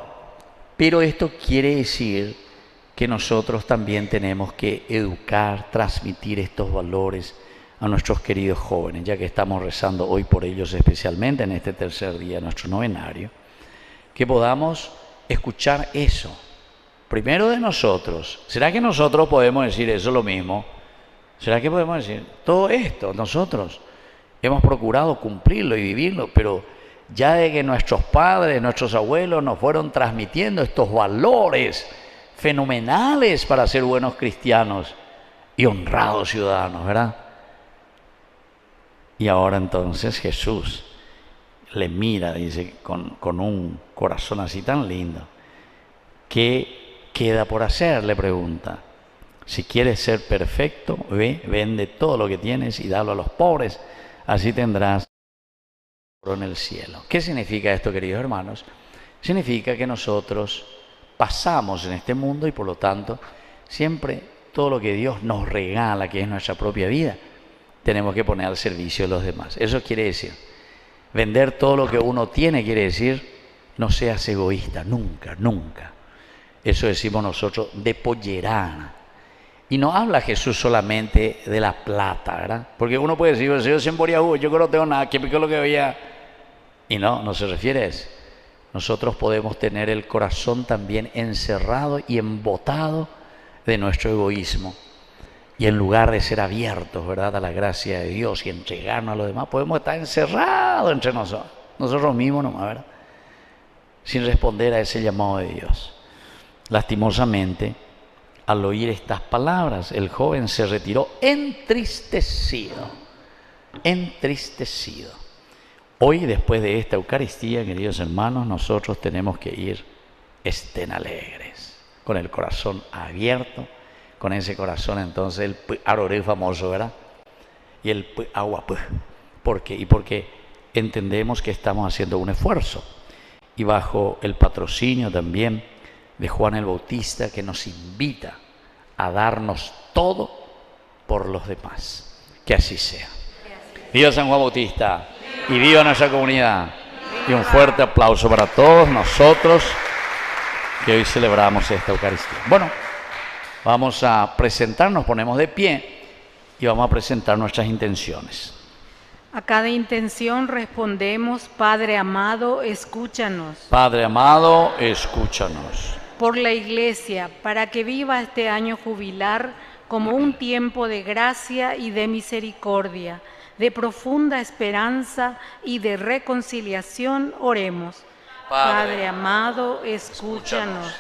pero esto quiere decir que nosotros también tenemos que educar, transmitir estos valores a nuestros queridos jóvenes, ya que estamos rezando hoy por ellos especialmente en este tercer día de nuestro novenario, que podamos escuchar eso, primero de nosotros. ¿Será que nosotros podemos decir eso lo mismo? ¿Será que podemos decir todo esto? Nosotros hemos procurado cumplirlo y vivirlo, pero ya de que nuestros padres, nuestros abuelos nos fueron transmitiendo estos valores fenomenales para ser buenos cristianos y honrados ciudadanos, ¿verdad? Y ahora entonces Jesús le mira, dice, con un corazón así tan lindo: ¿qué queda por hacer?, le pregunta. Si quieres ser perfecto, ve, vende todo lo que tienes y dalo a los pobres, así tendrás oro en el cielo. ¿Qué significa esto, queridos hermanos? Significa que nosotros pasamos en este mundo y por lo tanto siempre todo lo que Dios nos regala, que es nuestra propia vida, tenemos que poner al servicio de los demás. Eso quiere decir, vender todo lo que uno tiene, quiere decir, no seas egoísta, nunca, nunca. Eso decimos nosotros, de pollerana. Y no habla Jesús solamente de la plata, ¿verdad? Porque uno puede decir: yo siempre yo que no tengo nada, ¿qué es lo que veía? Y no se refiere a eso. nosotros podemos tener el corazón también encerrado y embotado de nuestro egoísmo. Y en lugar de ser abiertos, ¿verdad?, a la gracia de Dios y entregarnos a los demás, podemos estar encerrados entre nosotros mismos nomás, ¿verdad?, sin responder a ese llamado de Dios. Lastimosamente, al oír estas palabras, el joven se retiró entristecido. Hoy, después de esta Eucaristía, queridos hermanos, nosotros tenemos que ir estén alegres, con el corazón abierto, con ese corazón entonces el aroré famoso, ¿verdad? Y el agua, ¿por qué? Y porque entendemos que estamos haciendo un esfuerzo, y bajo el patrocinio también de Juan el Bautista, que nos invita a darnos todo por los demás. Que así sea. Viva San Juan Bautista y viva nuestra comunidad. Y un fuerte aplauso para todos nosotros que hoy celebramos esta Eucaristía. Bueno, vamos a presentarnos, ponemos de pie y vamos a presentar nuestras intenciones. A cada intención respondemos: Padre amado, escúchanos. Padre amado, escúchanos. Por la Iglesia, para que viva este año jubilar como un tiempo de gracia y de misericordia, de profunda esperanza y de reconciliación, oremos. Padre amado, escúchanos.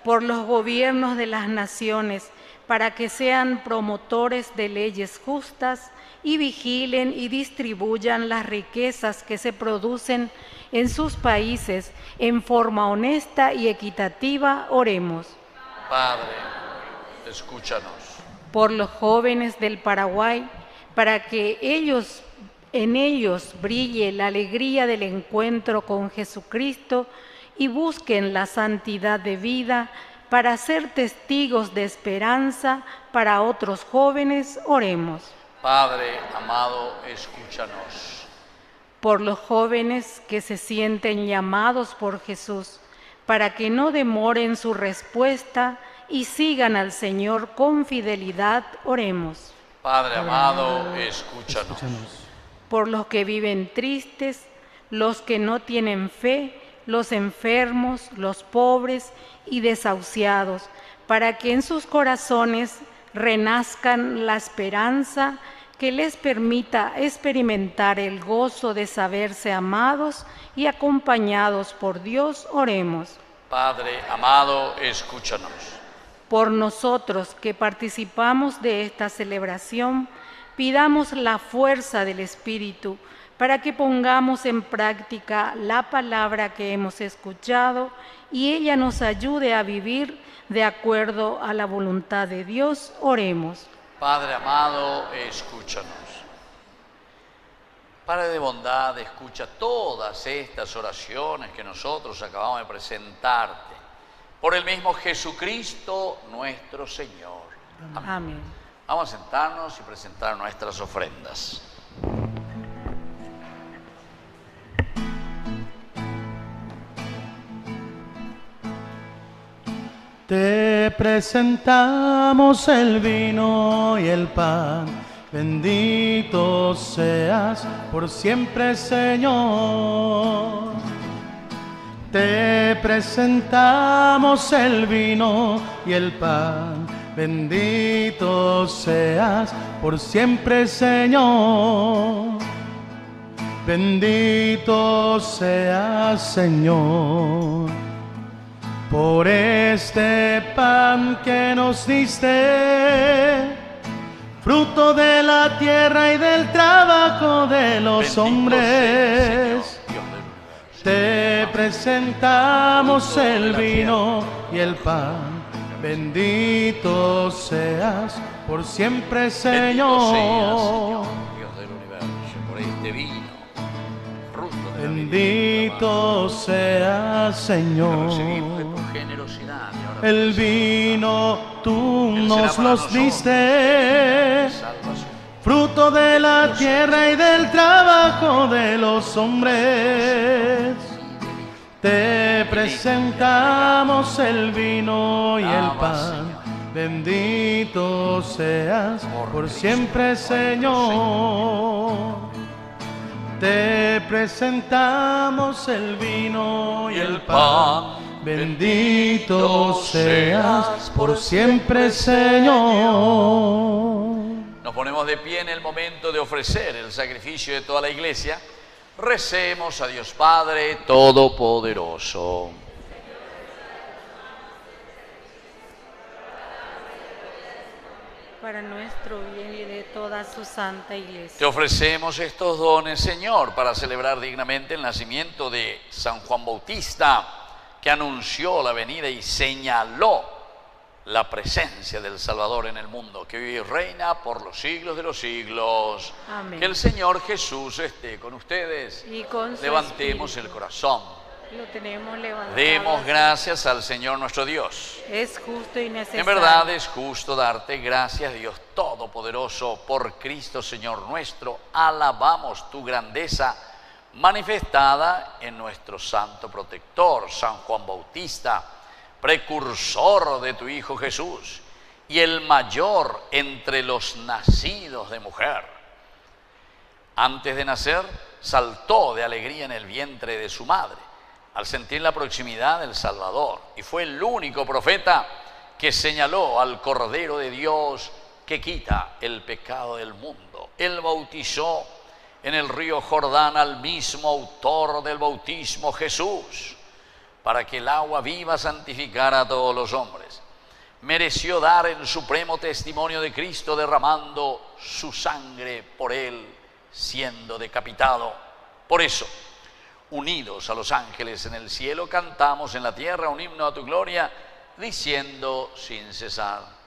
Por los gobiernos de las naciones, para que sean promotores de leyes justas y vigilen y distribuyan las riquezas que se producen en sus países en forma honesta y equitativa, oremos. Padre, escúchanos. Por los jóvenes del Paraguay, para que en ellos brille la alegría del encuentro con Jesucristo y busquen la santidad de vida para ser testigos de esperanza para otros jóvenes, oremos. Padre amado, escúchanos. Por los jóvenes que se sienten llamados por Jesús, para que no demoren su respuesta y sigan al Señor con fidelidad, oremos. Padre amado, escúchanos. Por los que viven tristes, los que no tienen fe, los enfermos, los pobres y desahuciados, para que en sus corazones renazcan la esperanza que les permita experimentar el gozo de saberse amados y acompañados por Dios, oremos. Padre amado, escúchanos. Por nosotros que participamos de esta celebración, pidamos la fuerza del Espíritu para que pongamos en práctica la palabra que hemos escuchado y ella nos ayude a vivir de acuerdo a la voluntad de Dios, oremos. Padre amado, escúchanos. Padre de bondad, escucha todas estas oraciones que nosotros acabamos de presentarte. Por el mismo Jesucristo nuestro Señor. Amén. Amén. Vamos a sentarnos y presentar nuestras ofrendas. Te presentamos el vino y el pan, bendito seas por siempre, Señor. Te presentamos el vino y el pan, bendito seas por siempre, Señor. Bendito seas, Señor, por este pan que nos diste, fruto de la tierra y del trabajo de los hombres. Te presentamos el vino y el pan, bendito seas por siempre, Señor. Dios del universo, por este vino, fruto de Bendito seas, Señor. El vino tú nos los diste, fruto de la tierra y del trabajo de los hombres. Te presentamos el vino y el pan, bendito seas por siempre, Señor. te presentamos el vino y el pan. Bendito seas por siempre, Señor. Nos ponemos de pie en el momento de ofrecer el sacrificio de toda la iglesia. Recemos a Dios Padre Todopoderoso. Para nuestro bien y de toda su santa Te iglesia. ofrecemos estos dones, Señor, para celebrar dignamente el nacimiento de San Juan Bautista, que anunció la venida y señaló la presencia del Salvador en el mundo, que vive y reina por los siglos de los siglos. Amén. Que el Señor Jesús esté con ustedes. Y con su Levantemos espíritu. el corazón. Lo tenemos levantado. Demos gracias al Señor nuestro Dios. Es justo y necesario. En verdad es justo darte gracias, Dios Todopoderoso, por Cristo Señor nuestro. Alabamos tu grandeza manifestada en nuestro santo protector, San Juan Bautista, precursor de tu Hijo Jesús y el mayor entre los nacidos de mujer. Antes de nacer, saltó de alegría en el vientre de su madre, al sentir la proximidad del Salvador, y fue el único profeta que señaló al Cordero de Dios que quita el pecado del mundo. Él bautizó en el río Jordán al mismo autor del bautismo, Jesús, para que el agua viva santificara a todos los hombres. Mereció dar el supremo testimonio de Cristo derramando su sangre por él, siendo decapitado. Por eso, unidos a los ángeles en el cielo, cantamos en la tierra un himno a tu gloria, diciendo sin cesar: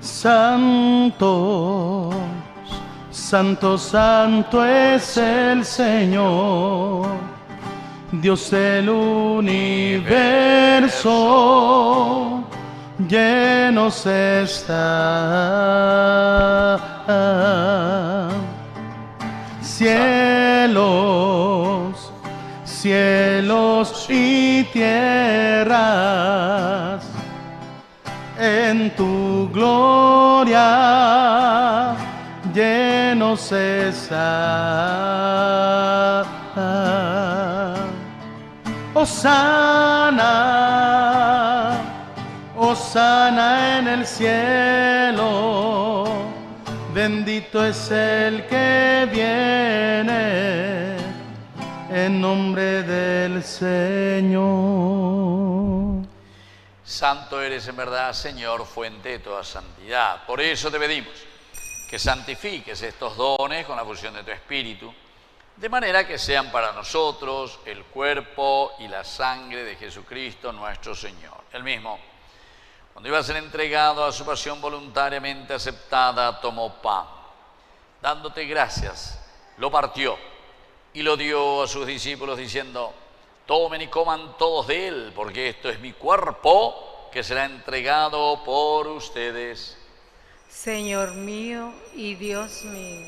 Santos, santo, santo es el Señor, Dios del universo, llenos está. Cielos, cielos y tierras, en tu gloria llenos está. Hosana, hosana en el cielo, bendito es el que viene en nombre del Señor. Santo eres en verdad, Señor, fuente de toda santidad. Por eso te pedimos que santifiques estos dones con la fusión de tu Espíritu, de manera que sean para nosotros el cuerpo y la sangre de Jesucristo nuestro Señor. Él mismo, cuando iba a ser entregado a su pasión voluntariamente aceptada, tomó pan. Dándote gracias, lo partió y lo dio a sus discípulos diciendo: tomen y coman todos de él, porque esto es mi cuerpo que será entregado por ustedes. Señor mío y Dios mío.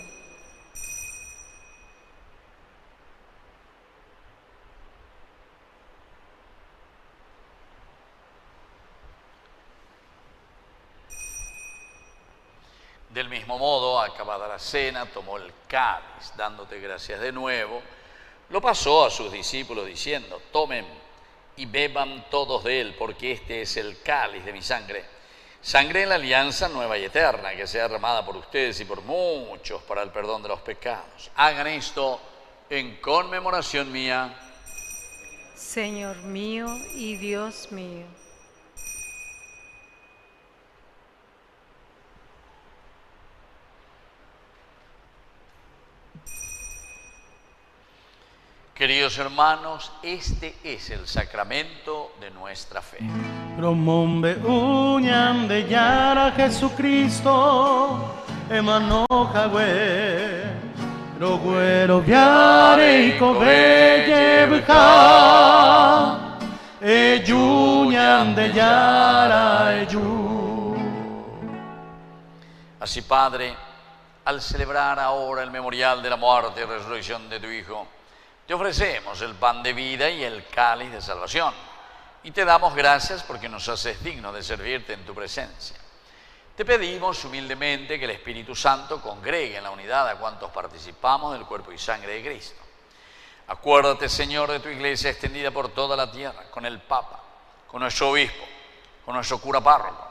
Del mismo modo, acabada la cena, tomó el cáliz, dándote gracias de nuevo, lo pasó a sus discípulos diciendo: tomen y beban todos de él, porque este es el cáliz de mi sangre, sangre de la alianza nueva y eterna, que sea derramada por ustedes y por muchos para el perdón de los pecados. Hagan esto en conmemoración mía. Señor mío y Dios mío. Queridos hermanos, este es el sacramento de nuestra fe. Promombe uñan de yara Jesucristo, emanojawe, roguero viare y cobelle beja, eyuñan de yara eyu. Así, Padre, al celebrar ahora el memorial de la muerte y resurrección de tu Hijo, te ofrecemos el pan de vida y el cáliz de salvación, y te damos gracias porque nos haces dignos de servirte en tu presencia. Te pedimos humildemente que el Espíritu Santo congregue en la unidad a cuantos participamos del cuerpo y sangre de Cristo. Acuérdate, Señor, de tu iglesia extendida por toda la tierra, con el Papa, con nuestro obispo, con nuestro cura párroco,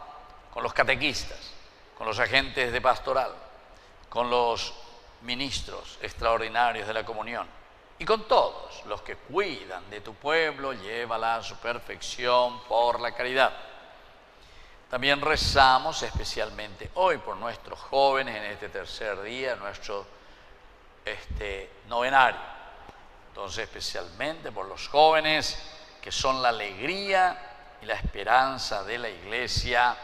con los catequistas, con los agentes de pastoral, con los ministros extraordinarios de la comunión y con todos los que cuidan de tu pueblo, llévala a su perfección por la caridad. También rezamos especialmente hoy por nuestros jóvenes en este tercer día, nuestro novenario. Entonces, especialmente por los jóvenes que son la alegría y la esperanza de la Iglesia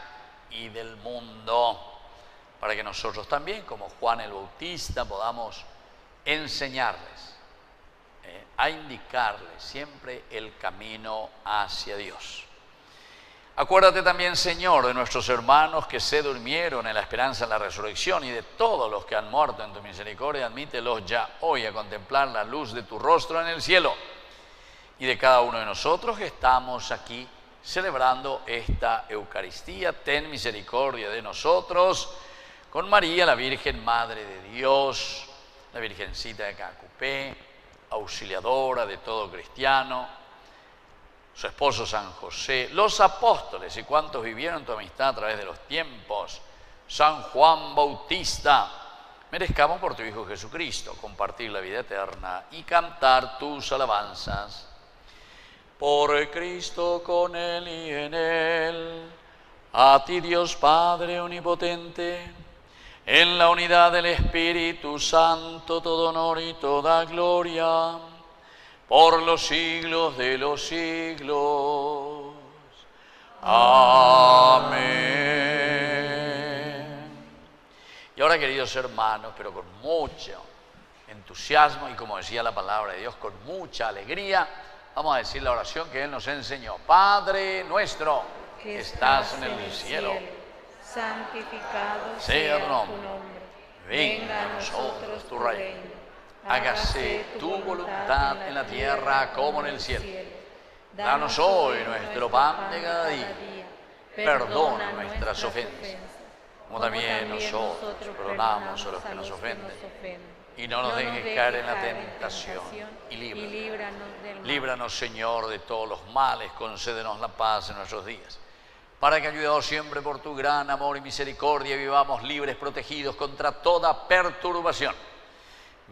y del mundo, para que nosotros también, como Juan el Bautista, podamos enseñarles, a indicarles siempre el camino hacia Dios. Acuérdate también, Señor, de nuestros hermanos que se durmieron en la esperanza de la resurrección y de todos los que han muerto en tu misericordia. Admítelos ya hoy a contemplar la luz de tu rostro en el cielo. Y de cada uno de nosotros que estamos aquí celebrando esta Eucaristía, ten misericordia de nosotros, con María, la Virgen Madre de Dios, la Virgencita de Cacupé, auxiliadora de todo cristiano, su esposo San José, los apóstoles y cuantos vivieron tu amistad a través de los tiempos, San Juan Bautista, merezcamos por tu Hijo Jesucristo compartir la vida eterna y cantar tus alabanzas. Por Cristo, con Él y en Él, a ti Dios Padre omnipotente, en la unidad del Espíritu Santo, todo honor y toda gloria, por los siglos de los siglos. Amén. Y ahora, queridos hermanos, pero con mucho entusiasmo y, como decía la palabra de Dios, con mucha alegría, vamos a decir la oración que Él nos enseñó. Padre nuestro, que estás en el cielo, santificado sea tu nombre. Venga a nosotros tu reino. Hágase tu voluntad en la tierra como en el cielo. Danos hoy nuestro pan de cada día. Perdona nuestras ofensas, como también nosotros perdonamos a los que nos ofenden. Y no nos dejes caer en la tentación. Y líbranos, Señor, de todos los males. Concédenos la paz en nuestros días, para que, ayudados siempre por tu gran amor y misericordia, vivamos libres, protegidos contra toda perturbación,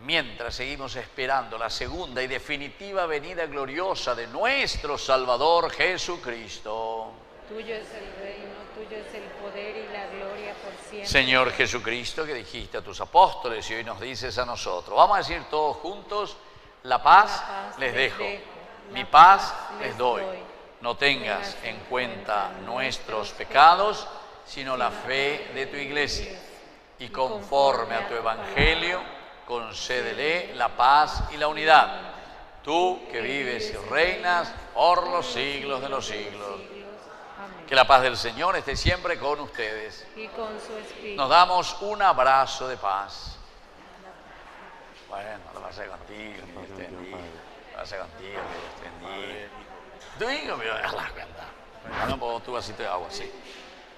mientras seguimos esperando la segunda y definitiva venida gloriosa de nuestro Salvador Jesucristo. Tuyo es el reino, tuyo es el poder y la gloria por siempre. Señor Jesucristo, que dijiste a tus apóstoles y hoy nos dices a nosotros, vamos a decir todos juntos: la paz les dejo, mi paz les doy. No tengas en cuenta nuestros pecados, sino la fe de tu iglesia. Y conforme a tu evangelio, concédele la paz y la unidad. Tú que vives y reinas por los siglos de los siglos. Que la paz del Señor esté siempre con ustedes. Y con su espíritu. Nos damos un abrazo de paz. Bueno, la paz contigo, que Dios te bendiga. La paz contigo, que Dios te bendiga. Tú digo, pero a la cuenta. No puedo tu vasito de agua, sí.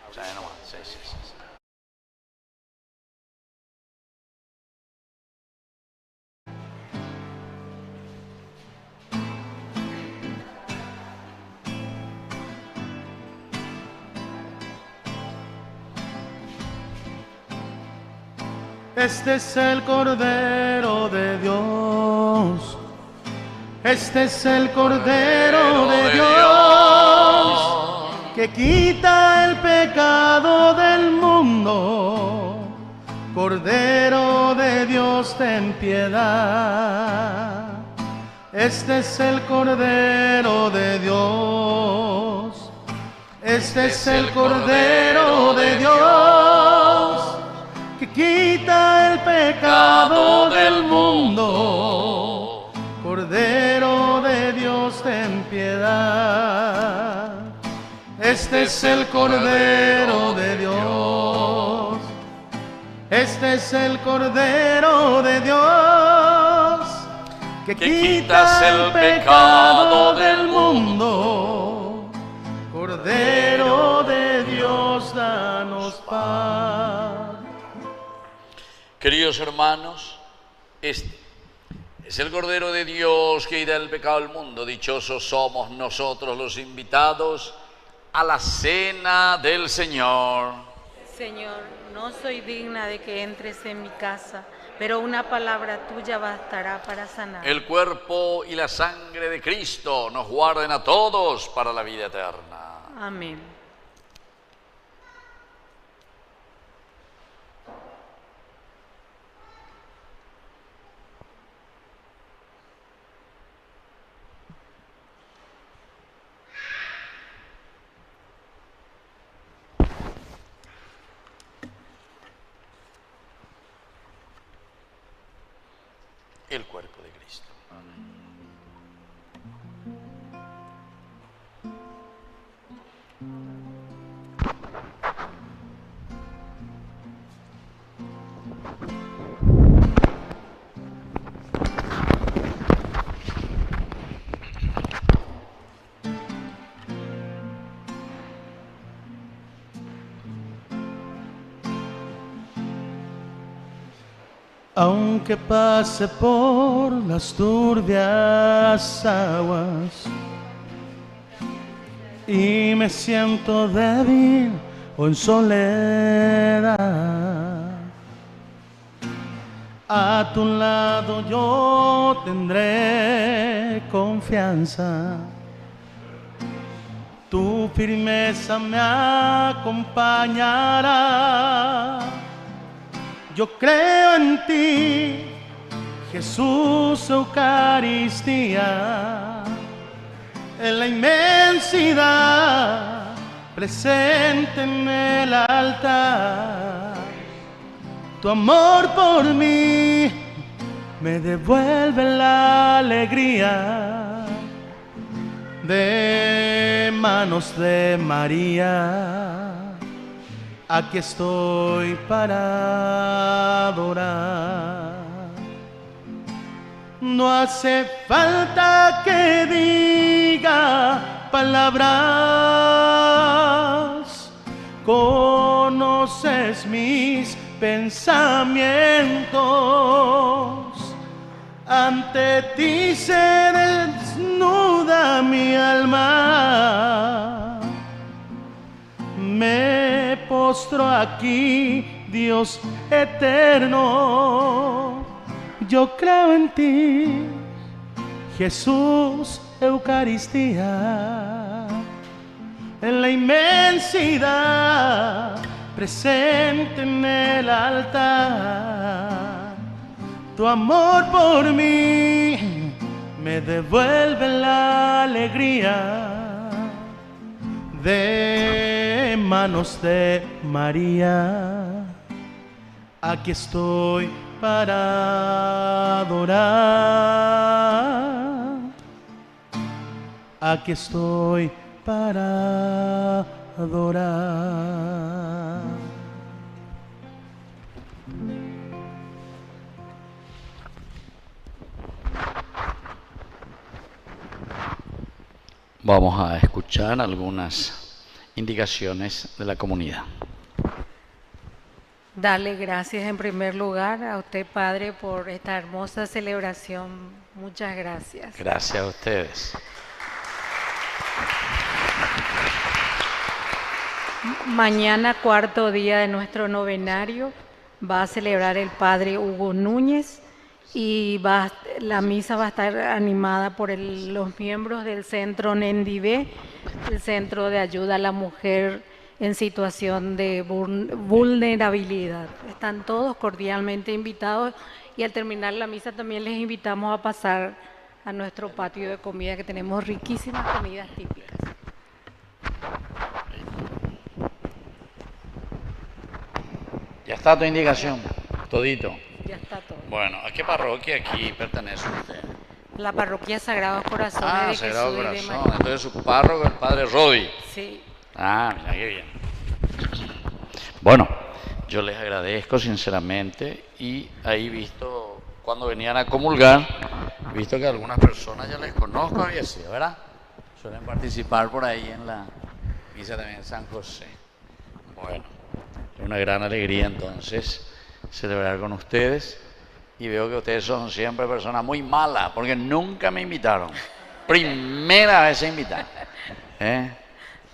O sea, nomás, sí. Este es el Cordero de Dios. Este es el Cordero de Dios, que quita el pecado del mundo. Cordero de Dios, ten piedad. Este es el Cordero de Dios. Este es el Cordero de Dios, que quita el pecado del mundo. Cordero de Dios, ten piedad. Este es el Cordero de Dios. Este es el Cordero de Dios, que quita el pecado del mundo. Cordero de Dios, danos paz. Queridos hermanos, este es el Cordero de Dios que quita el pecado del mundo. Dichosos somos nosotros los invitados a la cena del Señor. Señor, no soy digna de que entres en mi casa, pero una palabra tuya bastará para sanar. El cuerpo y la sangre de Cristo nos guarden a todos para la vida eterna. Amén. El cuerpo de Cristo. Aunque pase por las turbias aguas y me siento débil o en soledad, a tu lado yo tendré confianza. Tu firmeza me acompañará. Yo creo en ti, Jesús, Eucaristía, en la inmensidad, presente en el altar. Tu amor por mí me devuelve la alegría de manos de María. Aquí estoy para adorar. No hace falta que diga palabras, conoces mis pensamientos. Ante ti se desnuda mi alma. Me postro aquí, Dios eterno. Yo creo en ti, Jesús, Eucaristía, en la inmensidad, presente en el altar. Tu amor por mí me devuelve la alegría de manos de María. Aquí estoy para adorar. Aquí estoy para adorar. Vamos a escuchar algunas indicaciones de la comunidad. Darle gracias en primer lugar a usted, Padre, por esta hermosa celebración. Muchas gracias. Gracias a ustedes. Mañana, cuarto día de nuestro novenario, va a celebrar el Padre Hugo Núñez y la misa va a estar animada por los miembros del Centro Nendibé, el Centro de Ayuda a la Mujer en situación de vulnerabilidad. Están todos cordialmente invitados y al terminar la misa también les invitamos a pasar a nuestro patio de comida, que tenemos riquísimas comidas típicas. ¿Ya está tu indicación? Todito. Ya está todo. Bueno, ¿a qué parroquia aquí pertenece usted? La parroquia Sagrados Corazones de Sagrado Jesús y de Corazón. María. Entonces su párroco, el padre Rodi. Sí. Ah, mira qué bien. Bueno, yo les agradezco sinceramente y ahí visto, cuando venían a comulgar, visto que algunas personas ya les conozco, había sido, ¿verdad? Suelen participar por ahí en la misa también en San José. Bueno, es una gran alegría entonces celebrar con ustedes. Y veo que ustedes son siempre personas muy malas, porque nunca me invitaron. Primera vez se invitan.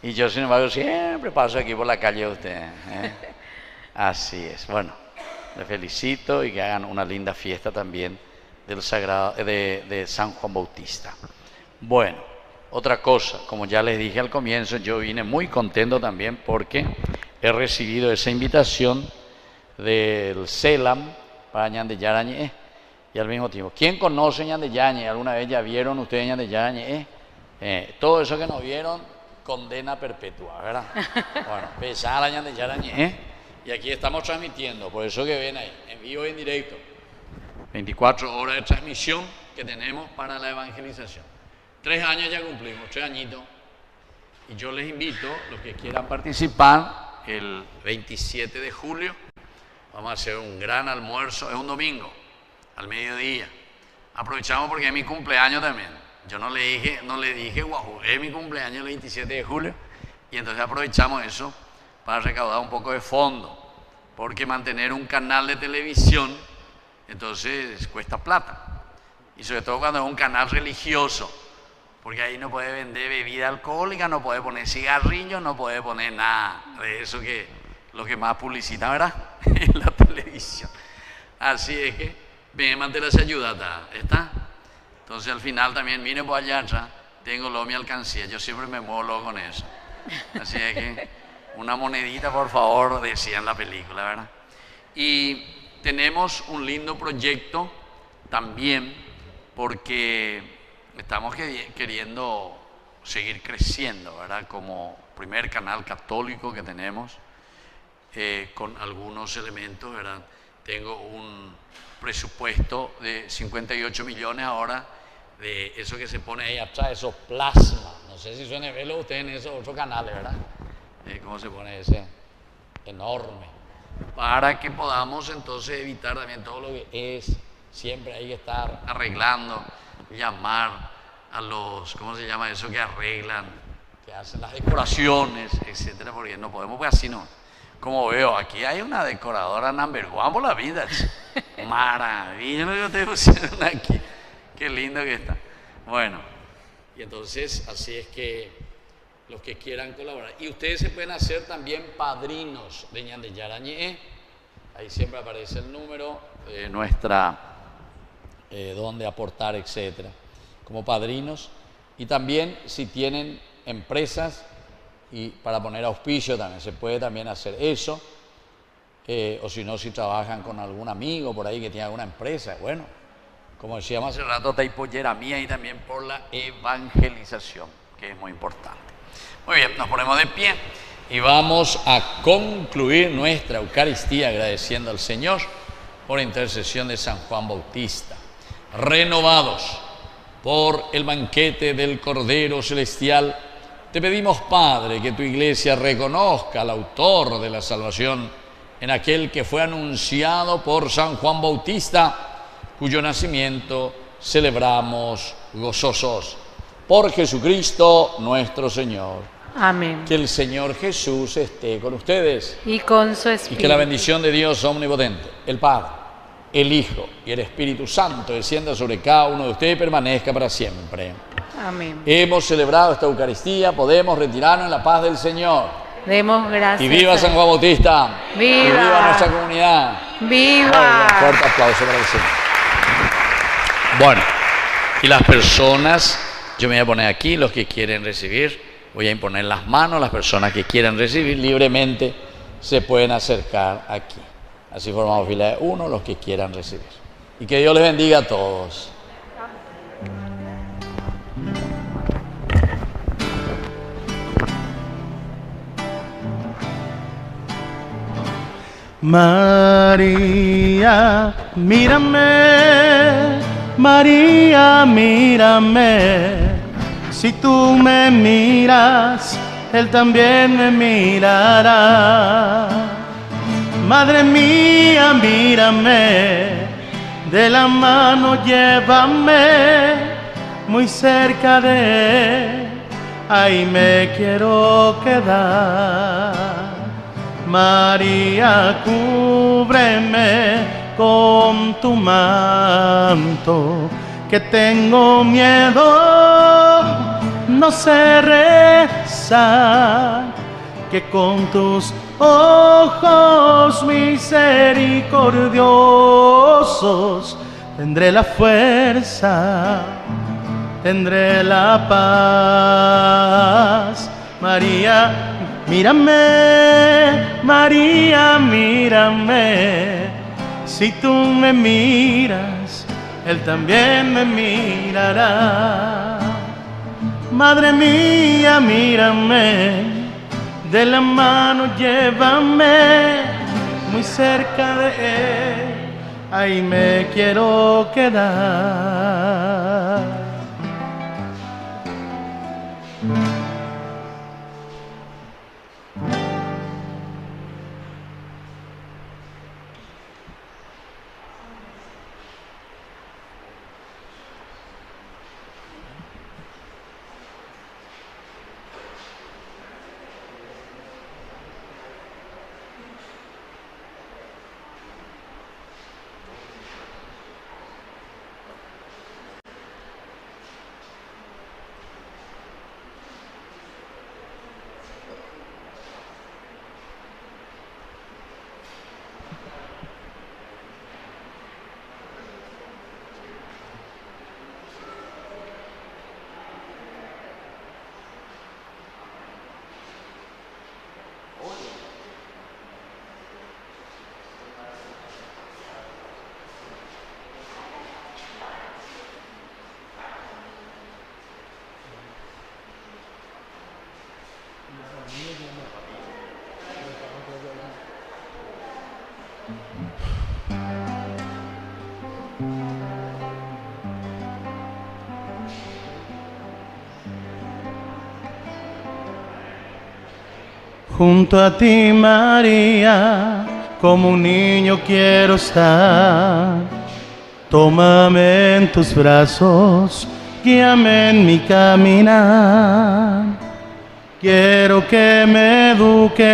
Y yo, sin embargo, siempre paso aquí por la calle de ustedes. Así es. Bueno, les felicito y que hagan una linda fiesta también del Sagrado, de San Juan Bautista. Bueno, otra cosa, como ya les dije al comienzo, yo vine muy contento también porque he recibido esa invitación del CELAM para Ñandeyarañe. Y al mismo tiempo, ¿quién conoce Ñandeyarañe? ¿Alguna vez ya vieron ustedes Ñandeyarañe? Todo eso que no vieron, condena perpetua, ¿verdad? Bueno, pesada la Ñandeyarañe. Y aquí estamos transmitiendo, por eso que ven ahí, en vivo y en directo. 24 horas de transmisión que tenemos para la evangelización. 3 años ya cumplimos, 3 añitos. Y yo les invito, los que quieran participar, el 27 de julio, vamos a hacer un gran almuerzo, es un domingo, al mediodía. Aprovechamos porque es mi cumpleaños también. Yo no le dije, guau, es mi cumpleaños el 27 de julio. Y entonces aprovechamos eso para recaudar un poco de fondo. Porque mantener un canal de televisión, entonces cuesta plata. Y sobre todo cuando es un canal religioso. Porque ahí no puede vender bebida alcohólica, no puede poner cigarrillos, no puede poner nada de eso que lo que más publicita, ¿verdad? En la televisión. Así es que, bien, mantener esa ayuda, ¿está? Entonces al final también, miren por allá atrás, tengo mi alcancía, yo siempre me muevo con eso. Así es que, una monedita, por favor, decía en la película, ¿verdad? Y tenemos un lindo proyecto también, porque estamos queriendo seguir creciendo, ¿verdad? Como primer canal católico que tenemos, con algunos elementos, ¿verdad? Tengo un presupuesto de 58 millones ahora, de eso que se pone ahí atrás, esos plasmas. No sé si suelen verlo ustedes en esos otros canales, ¿verdad? ¿Cómo se pone ese? Enorme. Para que podamos entonces evitar también todo lo que es, siempre hay que estar arreglando, llamar a los, ¿cómo se llama eso? Que arreglan, que hacen las decoraciones, etcétera, porque no podemos, pues así no. Como veo, aquí hay una decoradora number one por la vida. Maravilla lo que ustedes pusieron aquí. Qué lindo que está. Bueno, y entonces así es que los que quieran colaborar. Y ustedes se pueden hacer también padrinos de Ñandeyarañe. Ahí siempre aparece el número de nuestra, dónde aportar, etcétera. Como padrinos. Y también si tienen empresas, y para poner auspicio también se puede también hacer eso, o si no, si trabajan con algún amigo por ahí que tiene alguna empresa, bueno, como decíamos hace rato, está pollera mía, y también por la evangelización, que es muy importante. Muy bien, nos ponemos de pie y vamos a concluir nuestra Eucaristía agradeciendo al Señor por intercesión de San Juan Bautista, renovados por el banquete del Cordero Celestial. Te pedimos, Padre, que tu Iglesia reconozca al autor de la salvación en aquel que fue anunciado por San Juan Bautista, cuyo nacimiento celebramos gozosos. Por Jesucristo nuestro Señor. Amén. Que el Señor Jesús esté con ustedes. Y con su Espíritu. Y que la bendición de Dios omnipotente, el Padre, el Hijo y el Espíritu Santo descienda sobre cada uno de ustedes y permanezca para siempre. Amén. Hemos celebrado esta Eucaristía, podemos retirarnos en la paz del Señor. Demos gracias. Y viva San Juan Bautista. ¡Viva! Y viva nuestra comunidad. ¡Viva! Un fuerte aplauso para el Señor. Bueno, y las personas, yo me voy a poner aquí, los que quieren recibir, voy a imponer las manos, las personas que quieran recibir libremente se pueden acercar aquí. Así formamos fila de uno, los que quieran recibir. Y que Dios les bendiga a todos. María, mírame, María, mírame. Si tú me miras, Él también me mirará. Madre mía, mírame, de la mano llévame, muy cerca de Él, ahí me quiero quedar. María, cúbreme con tu manto, que tengo miedo, no sé rezar, que con tus ojos misericordiosos tendré la fuerza, tendré la paz. María, mírame, María, mírame, si tú me miras, Él también me mirará. Madre mía, mírame, de la mano llévame, muy cerca de Él, ahí me quiero quedar. Junto a ti, María, como un niño quiero estar. Tómame en tus brazos, guíame en mi caminar. Quiero que me eduque